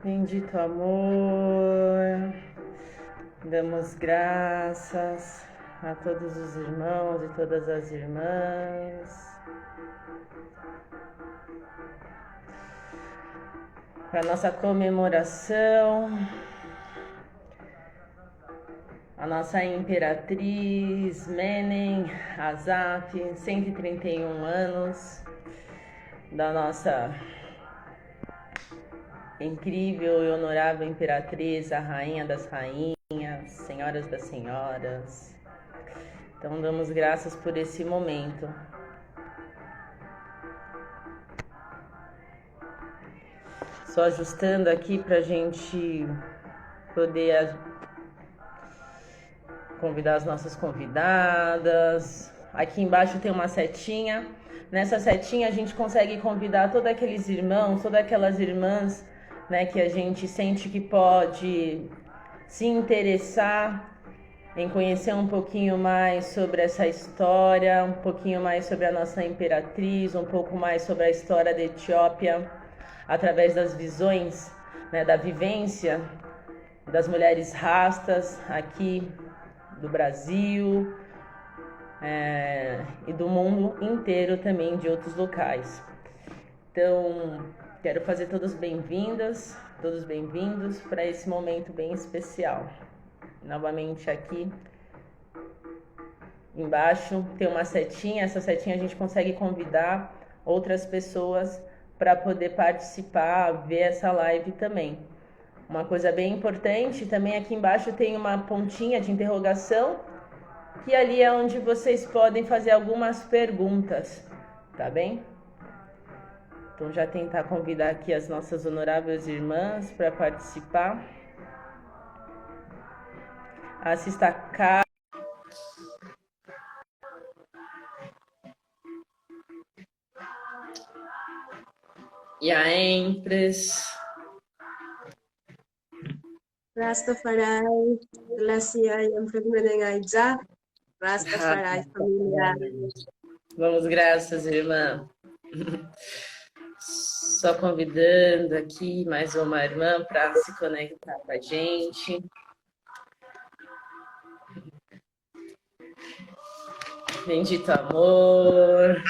Bendito amor, damos graças a todos os irmãos e todas as irmãs, para nossa comemoração, a nossa imperatriz Menem Azap, 131 anos da nossa incrível e honorável imperatriz, a rainha das rainhas, senhoras das senhoras. Então damos graças por esse momento. Só ajustando aqui para a gente poder convidar as nossas convidadas. Aqui embaixo tem uma setinha. Nessa setinha a gente consegue convidar todos aqueles irmãos, todas aquelas irmãs, né, que a gente sente que pode se interessar em conhecer um pouquinho mais sobre essa história, um pouquinho mais sobre a nossa imperatriz, um pouco mais sobre a história da Etiópia, através das visões, né, da vivência das mulheres rastas aqui do Brasil e do mundo inteiro também, de outros locais. Então, quero fazer todos bem-vindas, todos bem-vindos para esse momento bem especial. Novamente aqui embaixo tem uma setinha, essa setinha a gente consegue convidar outras pessoas para poder participar, ver essa live também. Uma coisa bem importante, também aqui embaixo tem uma pontinha de interrogação, que ali é onde vocês podem fazer algumas perguntas, tá bem? Então já tentar convidar aqui as nossas honoráveis irmãs para participar. Assista a e a Empres. Rastafari, Glacia e Amfregmenengaidza, Rastafari, família. Vamos, graças, irmã. Só convidando aqui mais uma irmã para se conectar com a gente. Bendito amor.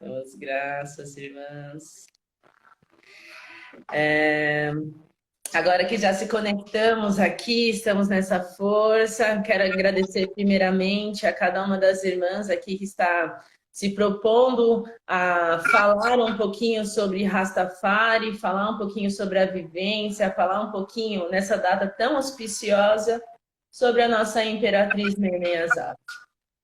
Damos graças, irmãs. Agora que já se conectamos aqui, estamos nessa força, quero agradecer primeiramente a cada uma das irmãs aqui que está se propondo a falar um pouquinho sobre Rastafari, falar um pouquinho sobre a vivência, falar um pouquinho nessa data tão auspiciosa sobre a nossa imperatriz Neném Azaf.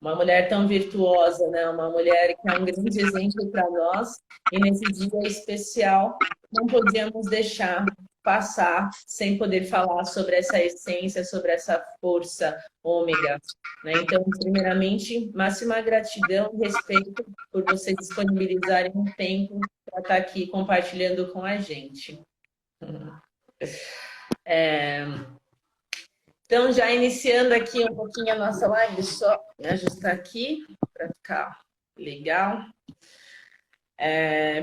Uma mulher tão virtuosa, né? Uma mulher que é um grande exemplo para nós, e nesse dia especial não podíamos deixar passar sem poder falar sobre essa essência, sobre essa força ômega, né? Então, primeiramente, máxima gratidão e respeito por vocês disponibilizarem um tempo para estar aqui compartilhando com a gente. Então, já iniciando aqui um pouquinho a nossa live, só me ajustar aqui para ficar legal.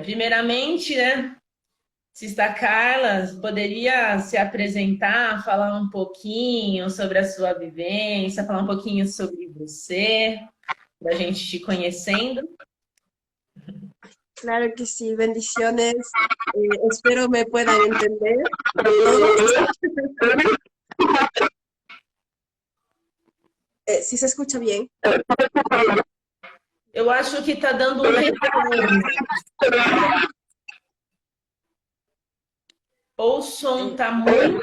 Primeiramente, né, Sista Carla, poderia se apresentar, falar um pouquinho sobre a sua vivência, falar um pouquinho sobre você, para a gente te conhecendo? Claro que sí, bendiciones. Espero me puedan entender. Si se escucha bien. Eu acho que está dando um retorno. Ou o som está muito...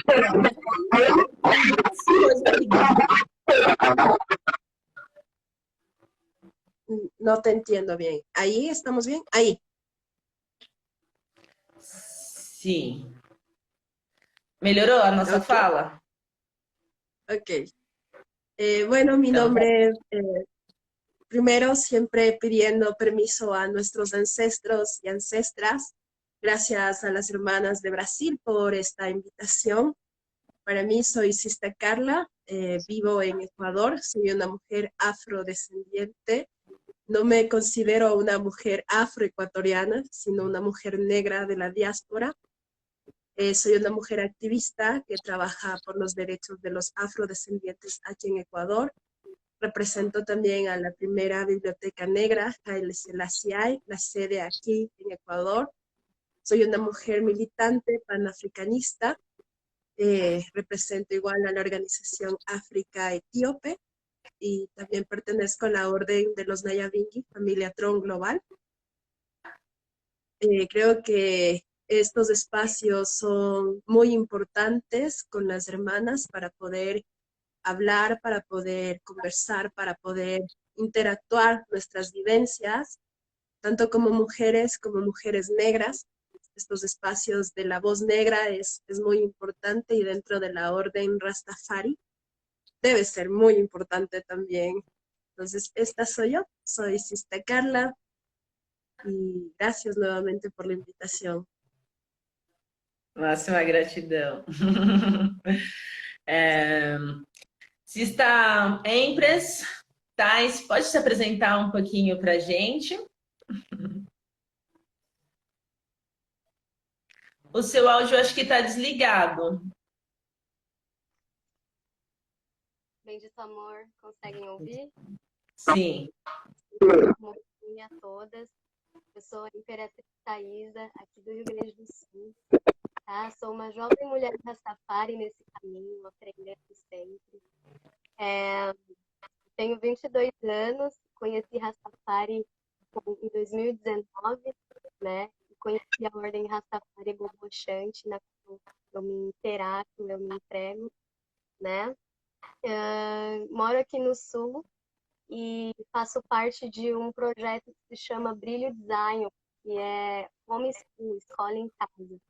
No te entiendo bien. ¿Ahí estamos bien? Ahí. Sim. Melhorou a nossa fala? Ok. Bueno, mi nombre, primero siempre pidiendo permiso a nuestros ancestros y ancestras. Gracias a las hermanas de Brasil por esta invitación. Para mí soy Sista Carla, vivo en Ecuador, soy una mujer afrodescendiente, no me considero una mujer afroecuatoriana, sino una mujer negra de la diáspora. Soy una mujer activista que trabaja por los derechos de los afrodescendientes aquí en Ecuador. Represento también a la primera biblioteca negra, Haile Selassie, la sede aquí en Ecuador. Soy una mujer militante panafricanista. Represento igual a la organización África Etíope y también pertenezco a la Orden de los Nyabingi, familia Tron Global. Creo que estos espacios son muy importantes con las hermanas para poder hablar, para poder conversar, para poder interactuar nuestras vivencias, tanto como mujeres negras. Estos espacios de la voz negra es muy importante y dentro de la orden Rastafari debe ser muy importante también. Entonces, esta soy yo, soy Sista Carla y gracias nuevamente por la invitación. Máxima gratidão. Sista Empress, Thais, pode se apresentar um pouquinho para a gente? O seu áudio acho que está desligado. Bendito amor, conseguem ouvir? Sim. Bom dia a todas. Eu sou a Imperatriz Thaisa, aqui do Rio Grande do Sul. Tá? Sou uma jovem mulher Rastafari nesse caminho, aprendendo sempre. Tenho 22 anos, conheci Rastafari em 2019, né? Conheci a Ordem Rastafari Bobochante, na qual eu me interajo, eu me entrego, né? Moro aqui no Sul e faço parte de um projeto que se chama Brilho Design, que é homeschool, escola em casa,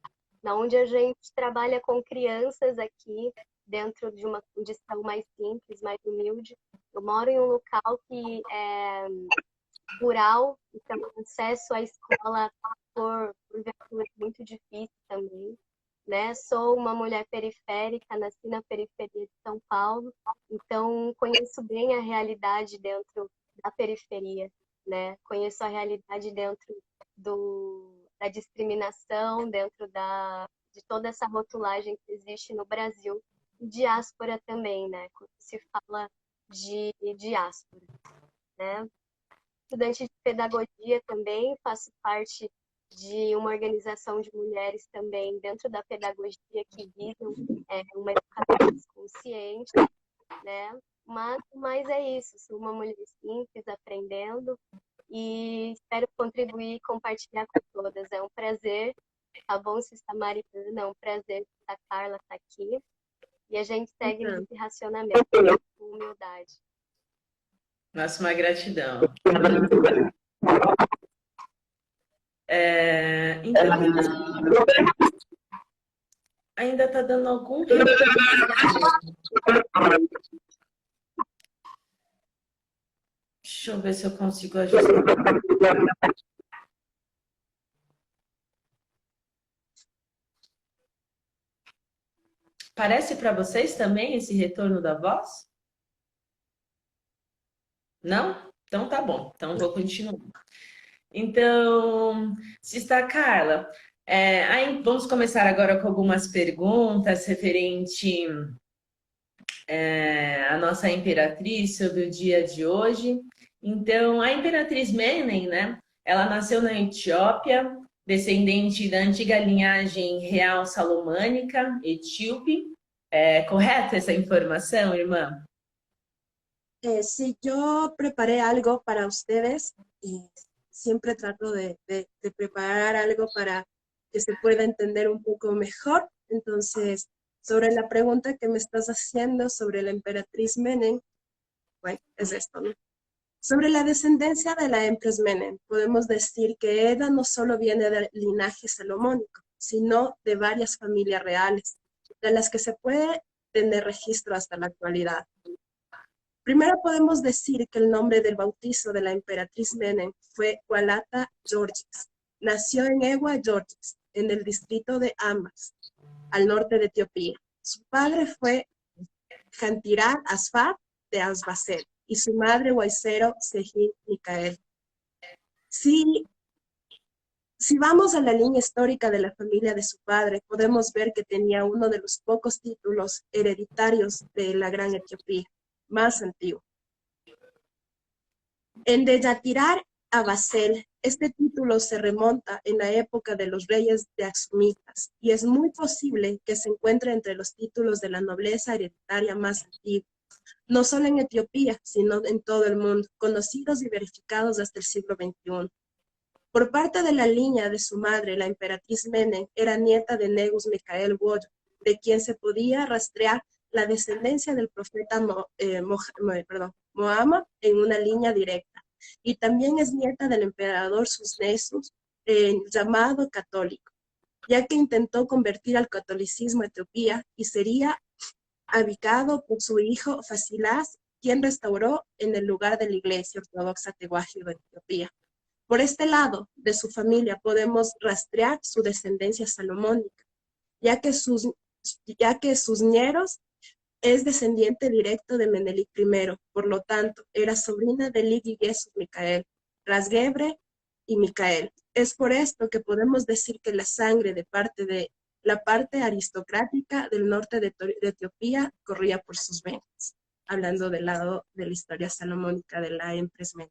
onde a gente trabalha com crianças aqui dentro de uma condição mais simples, mais humilde. Eu moro em um local que é rural, então o acesso à escola por viatura é muito difícil também. Né? Sou uma mulher periférica, nasci na periferia de São Paulo, então conheço bem a realidade dentro da periferia, né? Conheço a realidade dentro da discriminação, dentro de toda essa rotulagem que existe no Brasil, e diáspora também, né? Quando se fala de diáspora, né? Estudante de pedagogia também, faço parte de uma organização de mulheres também dentro da pedagogia que visam uma educação consciente, né? Mas é isso, sou uma mulher simples, aprendendo e espero contribuir e compartilhar com todas. É um prazer, tá bom, Sista Mariana? É um prazer a Carla estar aqui e a gente segue nesse racionamento com humildade. Máxima gratidão. Então, ainda está dando algum Deixa eu ver se eu consigo ajustar. Parece para vocês também esse retorno da voz? Não? Então tá bom. Então vou continuar. Então, Sista Carla, vamos começar agora com algumas perguntas referente à nossa imperatriz sobre o dia de hoje. Então, a imperatriz Menem, né? Ela nasceu na Etiópia, descendente da antiga linhagem real salomânica, etíope. É correta essa informação, irmã? Sí, yo preparé algo para ustedes y siempre trato de preparar algo para que se pueda entender un poco mejor. Entonces, sobre la pregunta que me estás haciendo sobre la emperatriz Menem, bueno, es esto, ¿no? Sobre la descendencia de la emperatriz Menem, podemos decir que ella no solo viene del linaje salomónico, sino de varias familias reales, de las que se puede tener registro hasta la actualidad. Primero podemos decir que el nombre del bautizo de la emperatriz Menem fue Walata Georgis. Nació en Ewa, Georgis, en el distrito de Ambas, al norte de Etiopía. Su padre fue Jantirá Asfar de Asbaset y su madre Waisero Sejin Micael. Si, si vamos a la línea histórica de la familia de su padre, podemos ver que tenía uno de los pocos títulos hereditarios de la Gran Etiopía, más antiguo. En de Yatirar a Basel, este título se remonta en la época de los reyes de Axumitas y es muy posible que se encuentre entre los títulos de la nobleza hereditaria más antigua, no solo en Etiopía, sino en todo el mundo, conocidos y verificados hasta el siglo XXI. Por parte de la línea de su madre, la emperatriz Menen era nieta de Negus Micael Wollo, de quien se podía rastrear la descendencia del profeta Mohammed en una línea directa. Y también es nieta del emperador Susnesus, llamado católico, ya que intentó convertir al catolicismo a Etiopía y sería abdicado por su hijo Fasilas, quien restauró en el lugar de la iglesia ortodoxa Tehuajio de Etiopía. Por este lado de su familia podemos rastrear su descendencia salomónica, ya que sus nieros es descendiente directo de Menelik I, por lo tanto, era sobrina de Ligi Jesús Micael, Rasgebre y Micael. Es por esto que podemos decir que la sangre de la parte aristocrática del norte de Etiopía corría por sus venas, hablando del lado de la historia salomônica de la Empress Menen.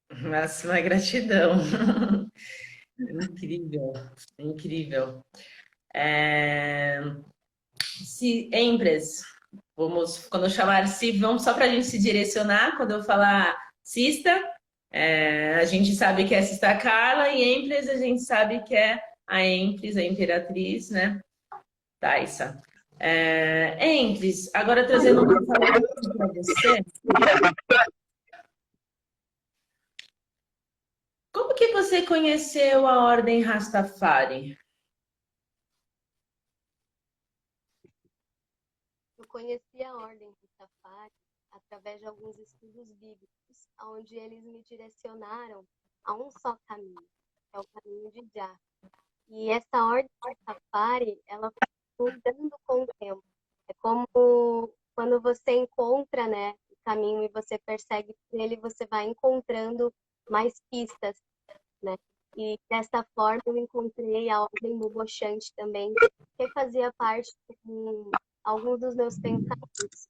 Máxima gratidão. Incrível, incrível. Se Empress, quando eu chamar se, vamos só para a gente se direcionar, quando eu falar Sista, a gente sabe que é a Sista Carla, e Empress a gente sabe que é a Empress, a imperatriz, né? Taissa. Empress, agora trazendo uma palavra para você. Como que você conheceu a Ordem Rastafari? Eu conheci a Ordem Rastafari através de alguns estudos bíblicos, onde eles me direcionaram a um só caminho, que é o caminho de Jah. E essa Ordem Rastafari, ela foi mudando com o tempo. É como quando você encontra, né, o caminho e você persegue ele, você vai encontrando mais pistas, né? E dessa forma eu encontrei a Ordem Bobochante também, que fazia parte de alguns dos meus pensamentos.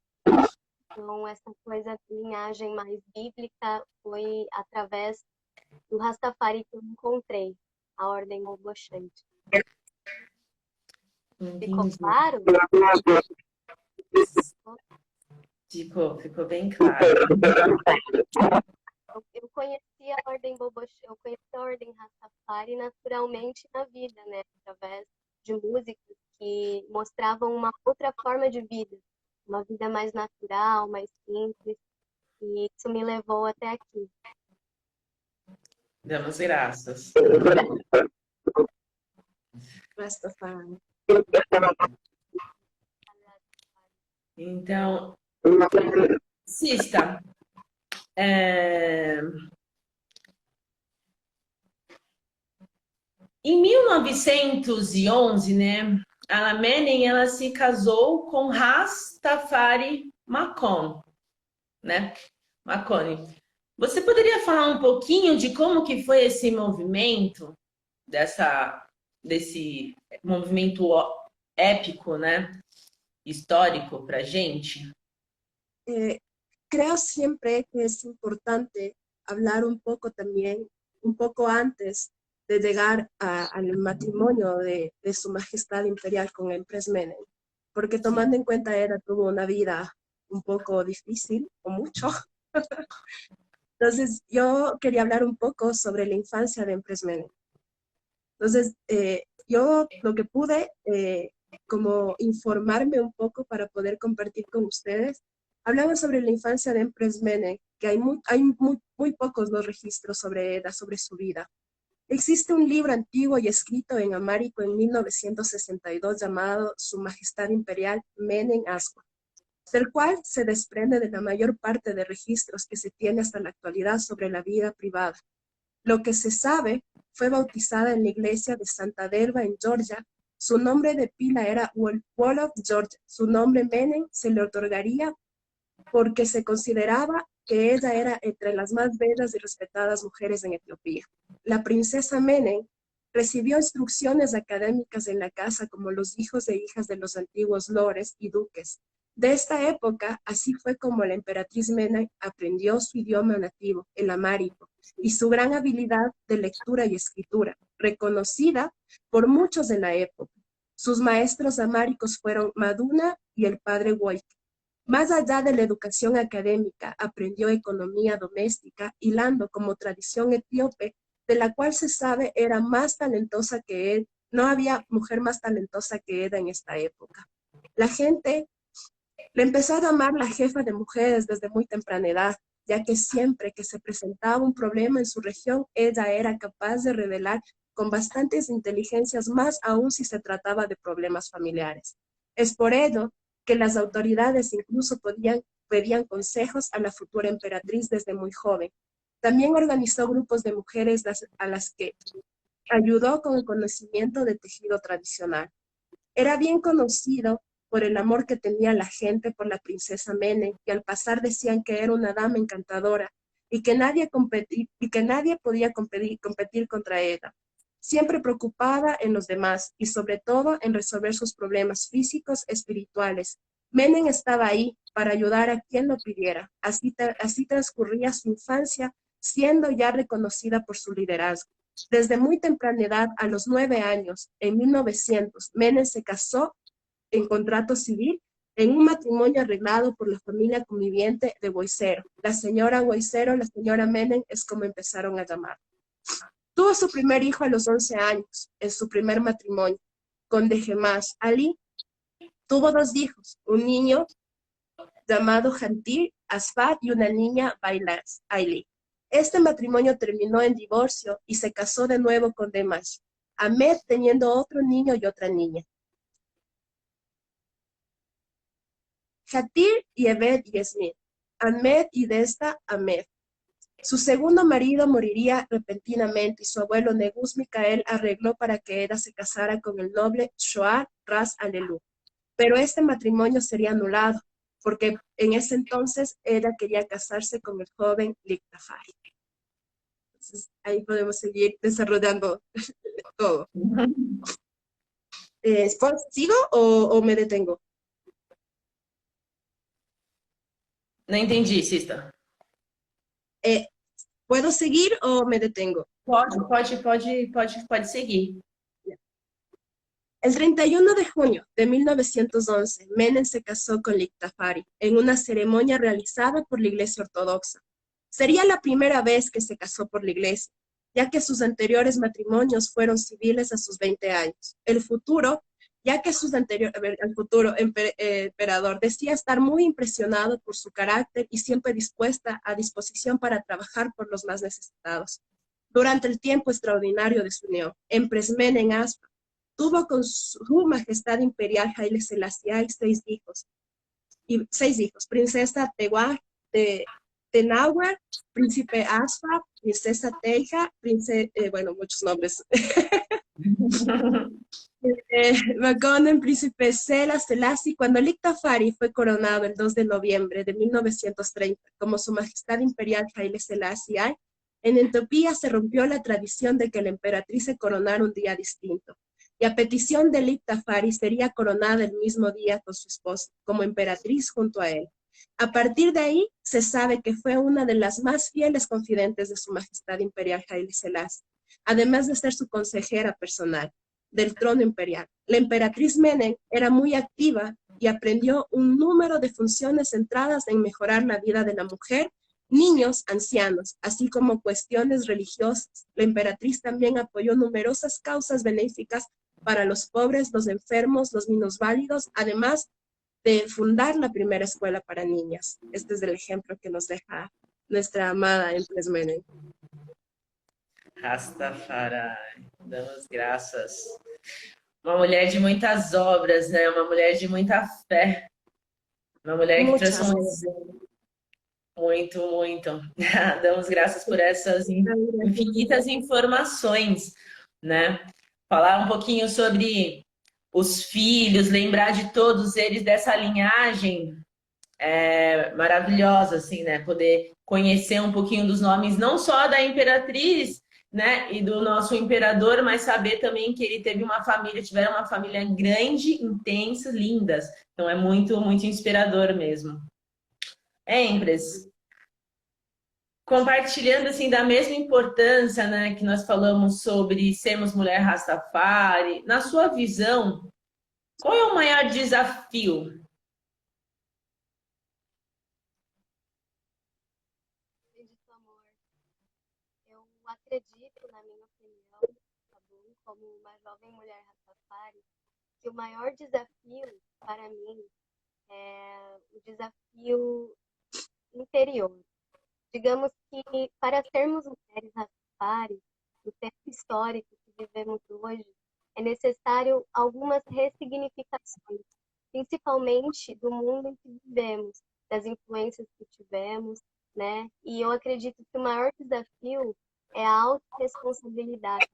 Então, essa coisa de linhagem mais bíblica foi através do Rastafari que eu encontrei a Ordem Bobochante. Ficou claro? Ficou bem claro. Eu conheci a Ordem Bobochante, eu conheci a Ordem Rastafari naturalmente na vida, né? Através de músicas que mostravam uma outra forma de vida, uma vida mais natural, mais simples, e isso me levou até aqui. Damos graças. Rastafari. Então, Sista, em 1911, né, a Menen, ela se casou com Rastafari Makon, né? Makoni. Você poderia falar um pouquinho de como que foi esse movimento, desse movimento épico, né? Histórico para a gente? Creo siempre que es importante hablar un poco también, un poco antes de llegar al matrimonio de su majestad imperial con Empress Menen, porque tomando en cuenta ella tuvo una vida un poco difícil, o mucho. Entonces yo quería hablar un poco sobre la infancia de Empress Menen. Entonces yo lo que pude como informarme un poco para poder compartir con ustedes, hablaba sobre la infancia de Empress Menen, que hay muy pocos los registros sobre ella, sobre su vida. Existe un libro antiguo y escrito en amárico en 1962 llamado Su Majestad Imperial Menen Aswa, del cual se desprende de la mayor parte de registros que se tiene hasta la actualidad sobre la vida privada. Lo que se sabe, fue bautizada en la iglesia de Santa Delva en Georgia. Su nombre de pila era Wolof Georgia. Su nombre Menen se le otorgaría porque se consideraba que ella era entre las más bellas y respetadas mujeres en Etiopía. La princesa Menen recibió instrucciones académicas en la casa como los hijos e hijas de los antiguos lores y duques. De esta época, así fue como la emperatriz Menen aprendió su idioma nativo, el amárico, y su gran habilidad de lectura y escritura, reconocida por muchos de la época. Sus maestros amáricos fueron Maduna y el padre Woike. Más allá de la educación académica, aprendió economía doméstica, hilando como tradición etíope, de la cual se sabe era más talentosa que él. No había mujer más talentosa que ella en esta época. La gente le empezó a llamar la jefa de mujeres desde muy temprana edad, ya que siempre que se presentaba un problema en su región, ella era capaz de revelar con bastantes inteligencias, más aún si se trataba de problemas familiares. Es por ello que las autoridades incluso pedían consejos a la futura emperatriz desde muy joven. También organizó grupos de mujeres a las que ayudó con el conocimiento de tejido tradicional. Era bien conocido por el amor que tenía la gente por la princesa Menen, que al pasar decían que era una dama encantadora y que nadie podía competir contra ella. Siempre preocupada en los demás y sobre todo en resolver sus problemas físicos, espirituales. Menen estaba ahí para ayudar a quien lo pidiera. Así transcurría su infancia, siendo ya reconocida por su liderazgo. Desde muy temprana edad, a los 9 años, en 1900, Menen se casó en contrato civil en un matrimonio arreglado por la familia conviviente de Boicero. La señora Boicero, la señora Menen, es como empezaron a llamar. Tuvo su primer hijo a los 11 años, en su primer matrimonio, con Dejemás Ali. Tuvo 2 hijos, un niño llamado Jantir Asfat y una niña Bailas Aili. Este matrimonio terminó en divorcio y se casó de nuevo con Demash, Ahmed teniendo otro niño y otra niña. Jatir y Ebed y Esmir, Ahmed y Desta Ahmed. Su segundo marido moriría repentinamente y su abuelo Negus Mikael arregló para que ella se casara con el noble Shoar Ras Alelu. Pero este matrimonio sería anulado, porque en ese entonces ella quería casarse con el joven Liktafari. Entonces ahí podemos seguir desarrollando todo. ¿Sigo o me detengo? Não entendi, Sista. ¿Puedo seguir o me detengo? Pode seguir. El 31 de junio de 1911, Menen se casó con Liktafari en una ceremonia realizada por la Iglesia Ortodoxa. Sería la primera vez que se casó por la Iglesia, ya que sus anteriores matrimonios fueron civiles a sus 20 años. El futuro emperador decía estar muy impresionado por su carácter y siempre dispuesta a disposición para trabajar por los más necesitados. Durante el tiempo extraordinario de su unión, Empress Menen Aspa tuvo con su majestad imperial Haile Selassie 6 hijos, princesa Tewa de Tenauer, príncipe Asfa, princesa Teja, muchos nombres. Magonen, príncipe Selassie, cuando Liktafari fue coronado el 2 de noviembre de 1930 como su majestad imperial Haile Selassie, en Etiopía se rompió la tradición de que la emperatriz se coronara un día distinto, y a petición de Liktafari sería coronada el mismo día con su esposa, como emperatriz junto a él. A partir de ahí, se sabe que fue una de las más fieles confidentes de su majestad imperial Haile Selassie, además de ser su consejera personal del trono imperial. La emperatriz Menen era muy activa y aprendió un número de funciones centradas en mejorar la vida de la mujer, niños, ancianos, así como cuestiones religiosas. La emperatriz también apoyó numerosas causas benéficas para los pobres, los enfermos, los minusválidos, además de fundar la primera escuela para niñas. Este es el ejemplo que nos deja nuestra amada Empress Menen. Rastafari, damos graças. Uma mulher de muitas obras, né? Uma mulher de muita fé. Uma mulher que trouxe um exemplo. Muito, muito. Damos graças por essas infinitas informações, né? Falar um pouquinho sobre os filhos, lembrar de todos eles dessa linhagem maravilhosa, assim, né? Poder conhecer um pouquinho dos nomes, não só da imperatriz, né? E do nosso imperador, mas saber também que ele teve uma família, tiveram uma família grande, intensa, lindas. Então é muito, muito inspirador mesmo. Empress, compartilhando assim da mesma importância, né, que nós falamos sobre sermos mulher Rastafari, na sua visão, qual é o maior desafio? Acredito, amor. Eu acredito, na minha opinião, tá bom? Como uma jovem mulher Rastafari, que o maior desafio para mim é o desafio interior. Digamos que para sermos mulheres Rastafari, no tempo histórico que vivemos hoje, é necessário algumas ressignificações, principalmente do mundo em que vivemos, das influências que tivemos, né? E eu acredito que o maior desafio é a autorresponsabilidade,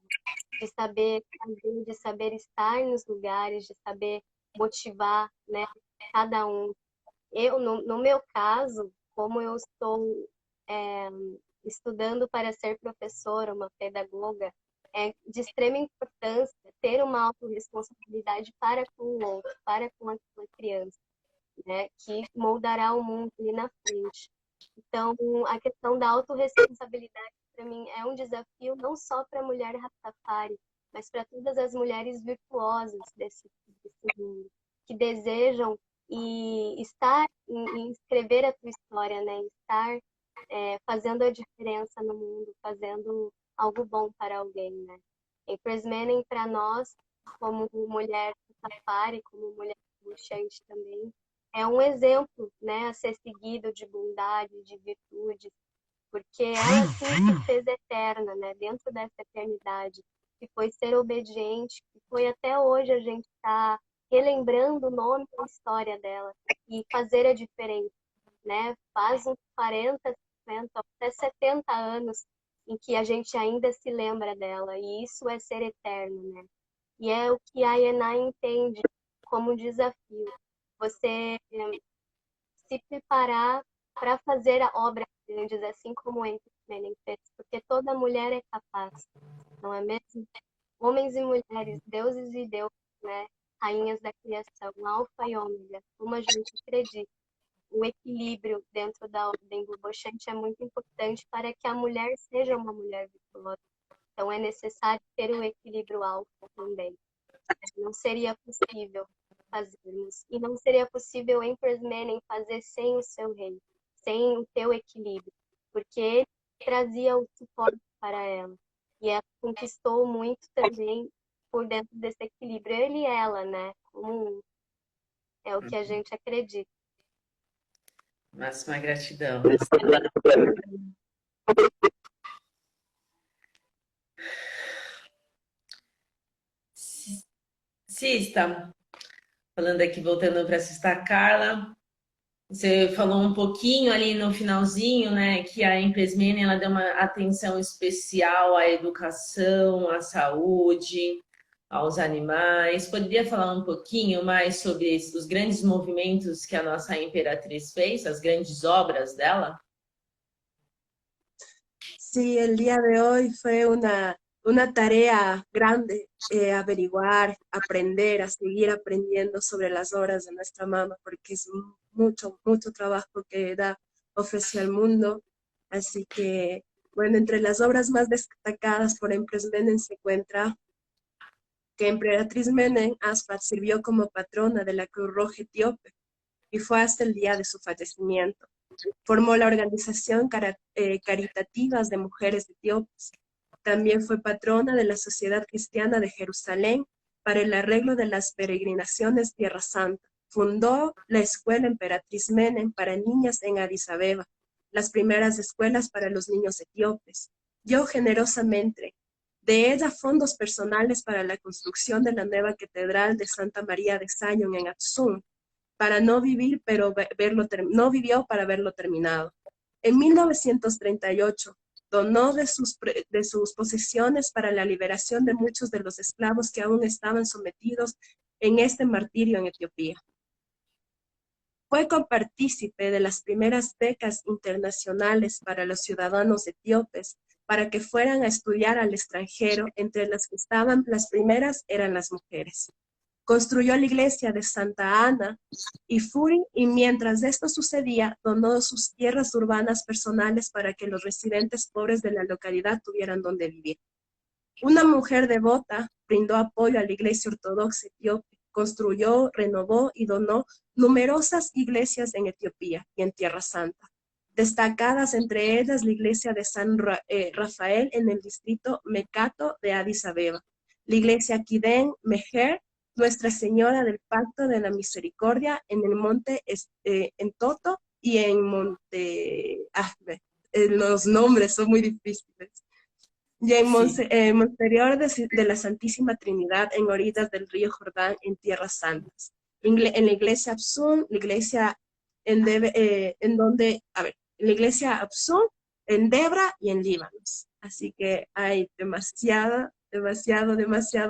de saber fazer, de saber estar nos lugares, de saber motivar, né, cada um. Eu, no meu caso, como eu estou é, estudando para ser professora, uma pedagoga, é de extrema importância ter uma autorresponsabilidade para com o outro, para com a criança, né, que moldará o mundo ali na frente. Então, a questão da autorresponsabilidade, para mim, é um desafio não só para a mulher Rastafari, mas para todas as mulheres virtuosas desse mundo, que desejam e estar em escrever a tua história, né? Estar fazendo a diferença no mundo, fazendo algo bom para alguém, né? Empress Menem, para nós, como mulher Rastafari, como mulher bruxante também, é um exemplo, né, a ser seguido de bondade, de virtude, porque ela sim se fez eterna, né, dentro dessa eternidade, que foi ser obediente, que foi até hoje a gente está relembrando o nome e a história dela e fazer a diferença, né? Faz uns 40, 50, até 70 anos em que a gente ainda se lembra dela, e isso é ser eterno, né? E é o que a Ienai entende como desafio. Você se preparar para fazer obras grandes, assim como entre Menem fez, porque toda mulher é capaz, não é mesmo? Homens e mulheres, deuses e deusas, né? Rainhas da criação, alfa e ômega, como a gente acredita. O equilíbrio dentro da ordem Bobochante é muito importante para que a mulher seja uma mulher virtuosa. Então é necessário ter o equilíbrio alfa também. Não seria possível fazermos. E não seria possível Empress Menem fazer sem o seu rei, sem o teu equilíbrio, porque ele trazia o suporte para ela. E ela conquistou muito também por dentro desse equilíbrio. Ele e ela, né? Como é o que a gente acredita. Máxima gratidão. Sista, falando aqui, voltando para a Sista Carla, você falou um pouquinho ali no finalzinho, né, que a Empresmene, ela deu uma atenção especial à educação, à saúde, aos animais. Poderia falar um pouquinho mais sobre os grandes movimentos que a nossa imperatriz fez, as grandes obras dela? Sí, el día de hoy fue una tarea grande averiguar, aprender, a seguir aprendiendo sobre las obras de nuestra mamá, porque es mucho, mucho trabajo que ella ofreció al mundo. Así que, bueno, entre las obras más destacadas por Empress Menem se encuentra que Emperatriz Menem Aspat sirvió como patrona de la Cruz Roja Etíope y fue hasta el día de su fallecimiento. Formó la Organización Caritativas de Mujeres Etíopes. También fue patrona de la Sociedad Cristiana de Jerusalén para el arreglo de las peregrinaciones Tierra Santa. Fundó la Escuela Emperatriz Menem para niñas en Addis Abeba, las primeras escuelas para los niños etíopes. Dio generosamente de ella fondos personales para la construcción de la nueva Catedral de Santa María de Sion en Aksum, para no vivir, pero no vivió para verlo terminado. En 1938, donó de sus posesiones para la liberación de muchos de los esclavos que aún estaban sometidos en este martirio en Etiopía. Fue copartícipe de las primeras becas internacionales para los ciudadanos etíopes para que fueran a estudiar al extranjero, entre las que estaban las primeras eran las mujeres. Construyó la iglesia de Santa Ana y Furi, y mientras esto sucedía, donó sus tierras urbanas personales para que los residentes pobres de la localidad tuvieran donde vivir. Una mujer devota brindó apoyo a la Iglesia Ortodoxa Etíope, construyó, renovó y donó numerosas iglesias en Etiopía y en Tierra Santa, destacadas entre ellas la iglesia de San Rafael en el distrito Mecato de Addis Abeba, la iglesia Kiden Meher, Nuestra Señora del Pacto de la Misericordia en el monte en Toto y en Monte... los nombres son muy difíciles. Y en Sí. Monseñor de la Santísima Trinidad, en orillas del río Jordán, en Tierras Santas. En la iglesia Absun, la iglesia en donde, a ver, en la iglesia Absun, en Debra y en Líbano. Así que hay demasiado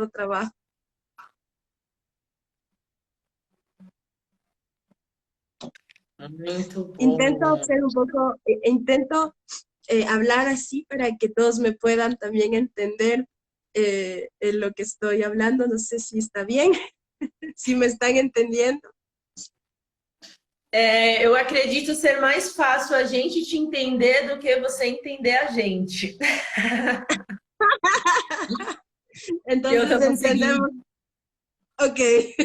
trabajo. Muito Intento bom. ser un poco, hablar así para que todos me puedan también entender en lo que estoy hablando. No sé si está bien, si me están entendiendo. Eu acredito ser mais fácil a gente te entender do que você entender a gente. Eu Entonces estou conseguindo. entendemos. Ok.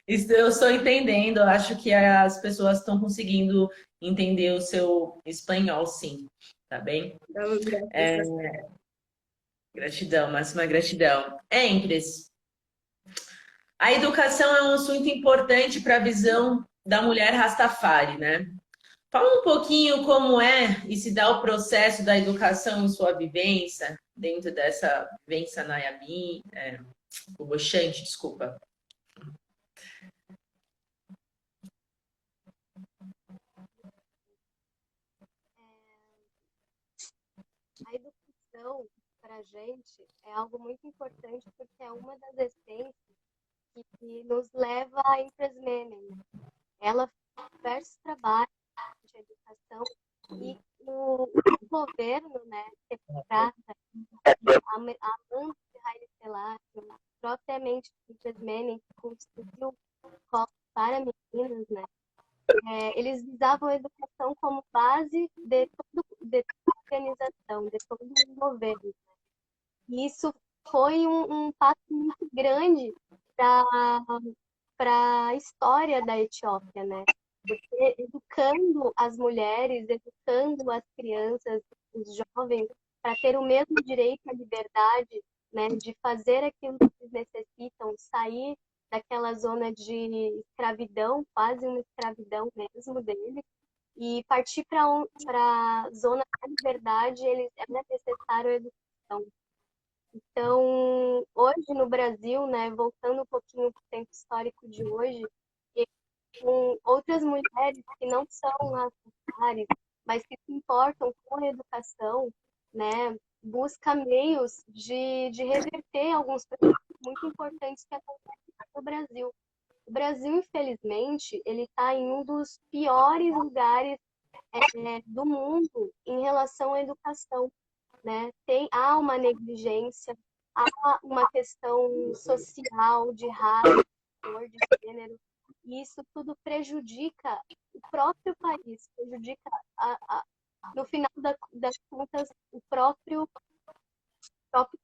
Isso eu estou entendendo. Acho que as pessoas estão conseguindo entender o seu espanhol, sim. Tá bem? Damos gracias. Gratidão, máxima gratidão. Empres, a educação é um assunto importante para a visão da mulher Rastafari, né? Fala um pouquinho como é e se dá o processo da educação em sua vivência, dentro dessa vivência Nayami, o Bochante, desculpa. A educação, para a gente, é algo muito importante porque é uma das essências que nos leva à Empresa Menem, né? Ela faz diversos trabalhos de educação e o governo, né, trata a mãe de Haile Selassie, propriamente Empresa Menem, que construiu escolas para meninas, né? Eles visavam a educação como base de toda organização, de todo o governo. E isso foi um passo muito grande para a história da Etiópia, né? Porque educando as mulheres, educando as crianças, os jovens, para ter o mesmo direito à liberdade, né, de fazer aquilo que eles necessitam, sair daquela zona de escravidão, quase uma escravidão mesmo deles, e partir para a zona da liberdade, é necessário a educação. Então, hoje no Brasil, né, voltando um pouquinho para o tempo histórico de hoje, com outras mulheres que não são as mulheres, mas que se importam com a educação, né, busca meios de reverter alguns processos muito importantes que acontecem no Brasil. O Brasil, infelizmente, ele está em um dos piores lugares do mundo em relação à educação, né? Há uma negligência, há uma questão social, de raça, de cor, de gênero, e isso tudo prejudica o próprio país, prejudica, no final das contas, o próprio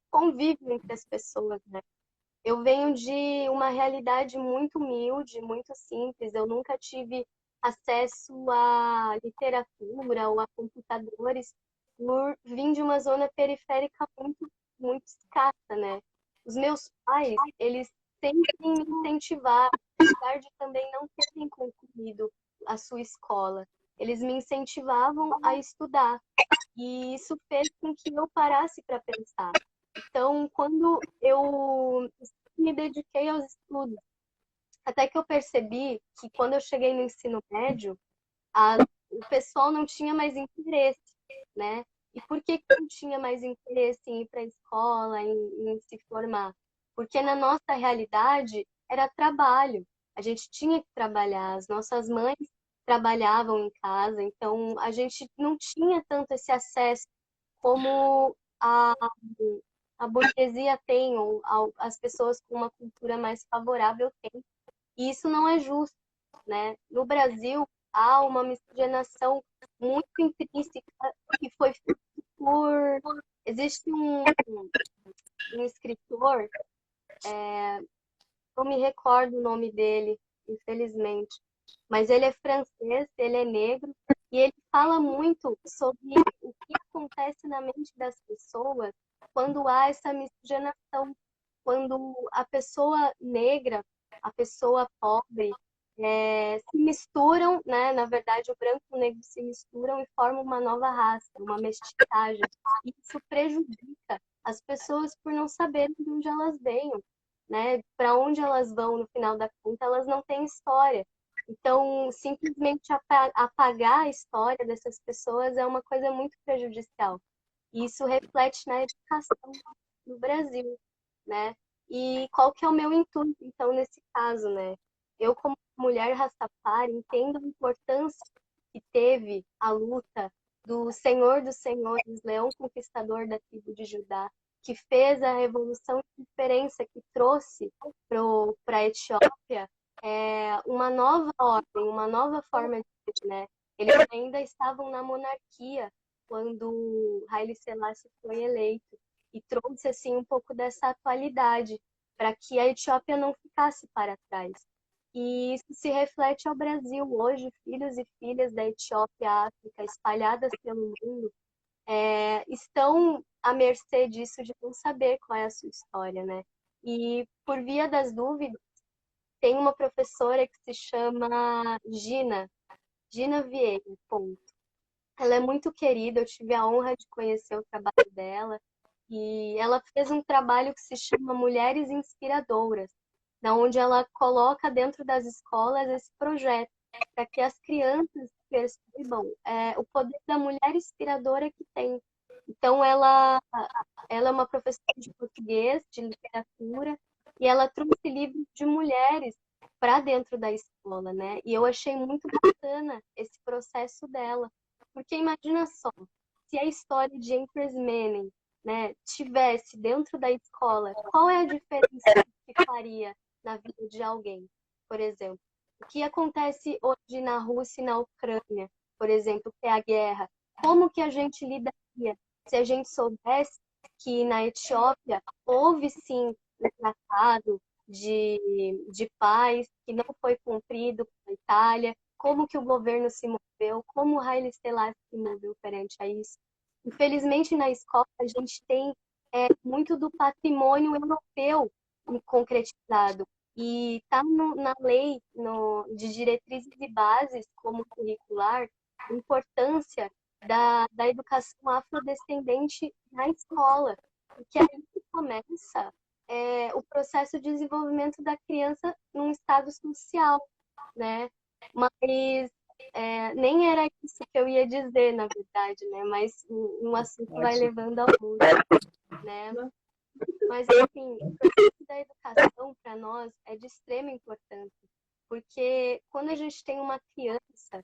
convívio entre as pessoas, né? Eu venho de uma realidade muito humilde, muito simples. Eu nunca tive acesso à literatura ou a computadores por vir de uma zona periférica muito, muito escassa, né? Os meus pais, eles sempre me incentivaram, apesar de também não terem concluído a sua escola. Eles me incentivavam a estudar. E isso fez com que eu parasse para pensar. Então, quando eu me dediquei aos estudos, até que eu percebi que quando eu cheguei no ensino médio, o pessoal não tinha mais interesse, né? E por que não tinha mais interesse em ir para a escola, em se formar? Porque na nossa realidade era trabalho. A gente tinha que trabalhar, as nossas mães trabalhavam em casa, então a gente não tinha tanto esse acesso como a burguesia tem, ou as pessoas com uma cultura mais favorável têm. E isso não é justo, né? No Brasil, há uma miscigenação muito intrínseca que foi feita por... Existe um escritor, não me recordo o nome dele, infelizmente, mas ele é francês, ele é negro, e ele fala muito sobre o que acontece na mente das pessoas quando há essa miscigenação, quando a pessoa negra, a pessoa pobre, se misturam, né? Na verdade, o branco e o negro se misturam e formam uma nova raça, uma mestiçagem. Isso prejudica as pessoas por não saberem de onde elas vêm, né? Para onde elas vão no final da conta, elas não têm história. Então, simplesmente apagar a história dessas pessoas é uma coisa muito prejudicial. E isso reflete na educação no Brasil, né? E qual que é o meu intuito, então, nesse caso, né? Eu, como mulher Rastafari, entendo a importância que teve a luta do Senhor dos Senhores, Leão Conquistador da tribo de Judá, que fez a revolução de diferença, que trouxe para a Etiópia uma nova ordem, uma nova forma de vida, né? Eles ainda estavam na monarquia quando Haile Selassie foi eleito e trouxe assim um pouco dessa atualidade para que a Etiópia não ficasse para trás. E isso se reflete ao Brasil hoje, filhos e filhas da Etiópia e África espalhadas pelo mundo estão à mercê disso de não saber qual é a sua história, né? E por via das dúvidas, tem uma professora que se chama Gina Vieira, ponto. Ela é muito querida, eu tive a honra de conhecer o trabalho dela, e ela fez um trabalho que se chama Mulheres Inspiradoras, onde ela coloca dentro das escolas esse projeto, para que as crianças percebam o poder da mulher inspiradora que tem. Então, ela é uma professora de português, de literatura, e ela trouxe livros de mulheres para dentro da escola, né? E eu achei muito bacana esse processo dela, porque imagina só, se a história de Empress Menem, né, tivesse dentro da escola, qual é a diferença que faria na vida de alguém, por exemplo? O que acontece hoje na Rússia e na Ucrânia, por exemplo, que é a guerra? Como que a gente lidaria se a gente soubesse que na Etiópia houve sim um tratado de paz que não foi cumprido com a Itália, como que o governo se moveu, como o Haile Selassie se moveu perante a isso. Infelizmente, na escola, a gente tem muito do patrimônio europeu concretizado. E está na lei de diretrizes e bases como curricular a importância da educação afrodescendente na escola, porque aí que começa o processo de desenvolvimento da criança num estado social, né? Mas nem era isso que eu ia dizer, na verdade, né? Mas um assunto vai levando ao outro, né? Mas, enfim, o processo da educação para nós é de extrema importância, porque quando a gente tem uma criança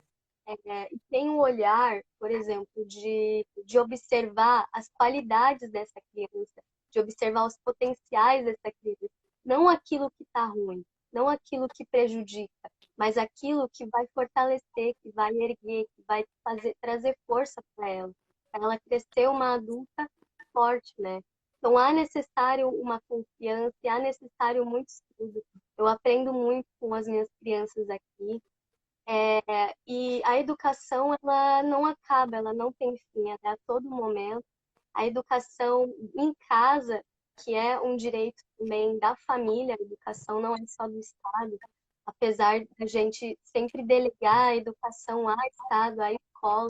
e tem um olhar, por exemplo, de observar as qualidades dessa criança, de observar os potenciais dessa criança, não aquilo que está ruim, não aquilo que prejudica, mas aquilo que vai fortalecer, que vai erguer, que vai trazer força para ela crescer uma adulta forte, né? Então, há necessário uma confiança, há necessário muito estudo. Eu aprendo muito com as minhas crianças aqui. E a educação, ela não acaba, ela não tem fim, ela é a todo momento. A educação em casa, que é um direito também da família, a educação não é só do Estado. Apesar da gente sempre delegar a educação ao Estado, à escola,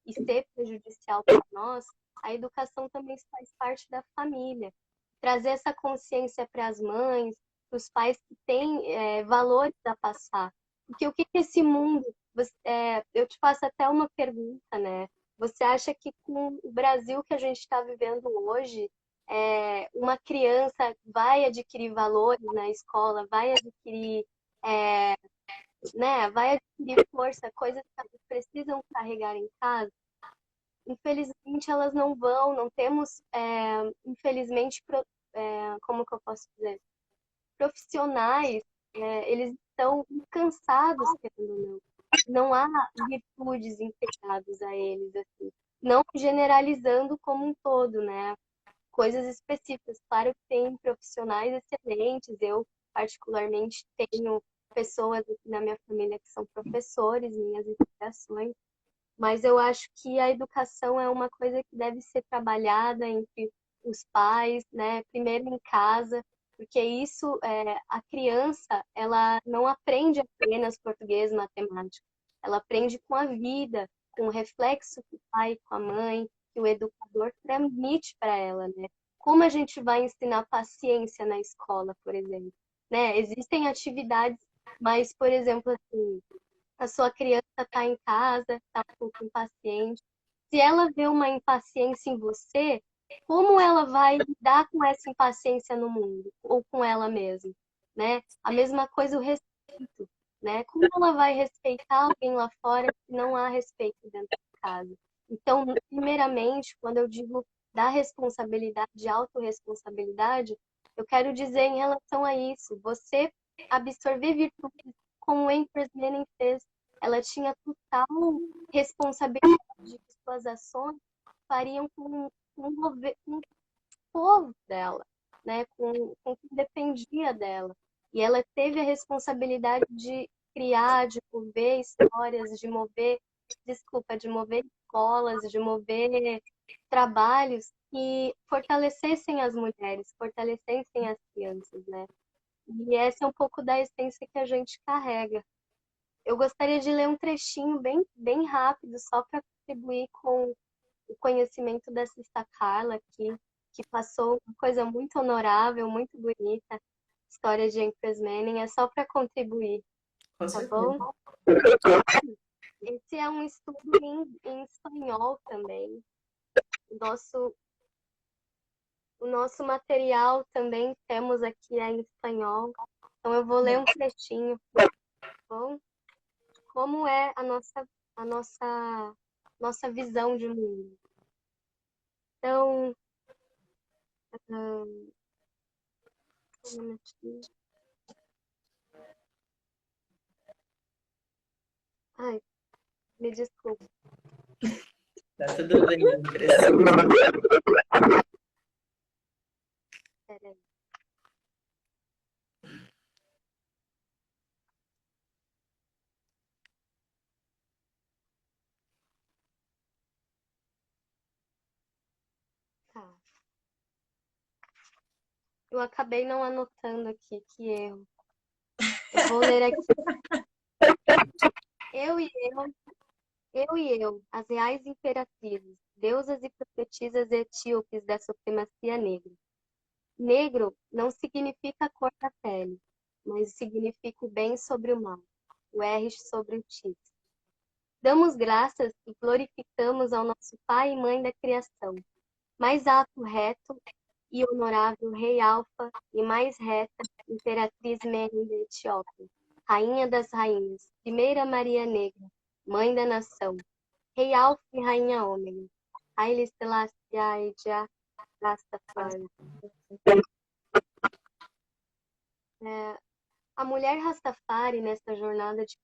e ser prejudicial para nós, a educação também faz parte da família. Trazer essa consciência para as mães, para os pais que têm valores a passar. Porque o que que esse mundo... eu te faço até uma pergunta, né? Você acha que com o Brasil que a gente está vivendo hoje, uma criança vai adquirir valores na escola, vai adquirir né, vai adquirir força, coisas que elas precisam carregar em casa, infelizmente elas não vão, não temos, infelizmente, como que eu posso dizer, profissionais, eles estão cansados, querendo ou não. Não há virtudes integradas a eles, assim. Não generalizando como um todo, né? Coisas específicas. Claro que tem profissionais excelentes. Eu, particularmente, tenho pessoas aqui na minha família que são professores, minhas inspirações. Mas eu acho que a educação é uma coisa que deve ser trabalhada entre os pais, né? Primeiro em casa, porque isso, a criança, ela não aprende apenas português, matemática, ela aprende com a vida, com o reflexo que o pai, com a mãe, que o educador transmite para ela, né? Como a gente vai ensinar paciência na escola, por exemplo, né? Existem atividades, mas, por exemplo, assim, a sua criança está em casa, está um pouco impaciente. Se ela vê uma impaciência em você, como ela vai lidar com essa impaciência no mundo ou com ela mesma, né? A mesma coisa o respeito, né? Como ela vai respeitar alguém lá fora se não há respeito dentro de casa? Então, primeiramente, quando eu digo da responsabilidade, de autorresponsabilidade, eu quero dizer em relação a isso, você absorver virtudes como o Empress Lenin fez. Ela tinha total responsabilidade de que suas ações fariam com o povo dela, né? Com quem dependia dela. E ela teve a responsabilidade de criar, de mover histórias, de mover escolas, de mover trabalhos que fortalecessem as mulheres, fortalecessem as crianças, né? E essa é um pouco da essência que a gente carrega. Eu gostaria de ler um trechinho bem rápido, só para contribuir com o conhecimento da Sista Carla aqui, que passou uma coisa muito honorável, muito bonita, história de Empress Manning, é só para contribuir, Com tá certeza. bom? Esse é um estudo em espanhol também. O nosso material também temos aqui em espanhol, então eu vou ler um trechinho, tá bom? Como é a nossa visão de mundo. Então, um minutinho. Ai, me desculpa. Tá tudo bem, Empress. Peraí. Tá. Eu acabei não anotando aqui, que erro. Eu vou ler aqui. Eu e eu, as reais imperatrizes, deusas e profetisas etíopes da supremacia negra. Negro não significa a cor da pele, mas significa o bem sobre o mal, o R sobre o X. Damos graças e glorificamos ao nosso Pai e Mãe da criação, mais ato reto e honorável Rei Alfa e mais reta Imperatriz Merim da Etiópia, Rainha das Rainhas, Primeira Maria Negra, Mãe da Nação, Rei Alfa e Rainha Ômega, Haile Selassie Aija Rastafari. A mulher Rastafari, nessa jornada de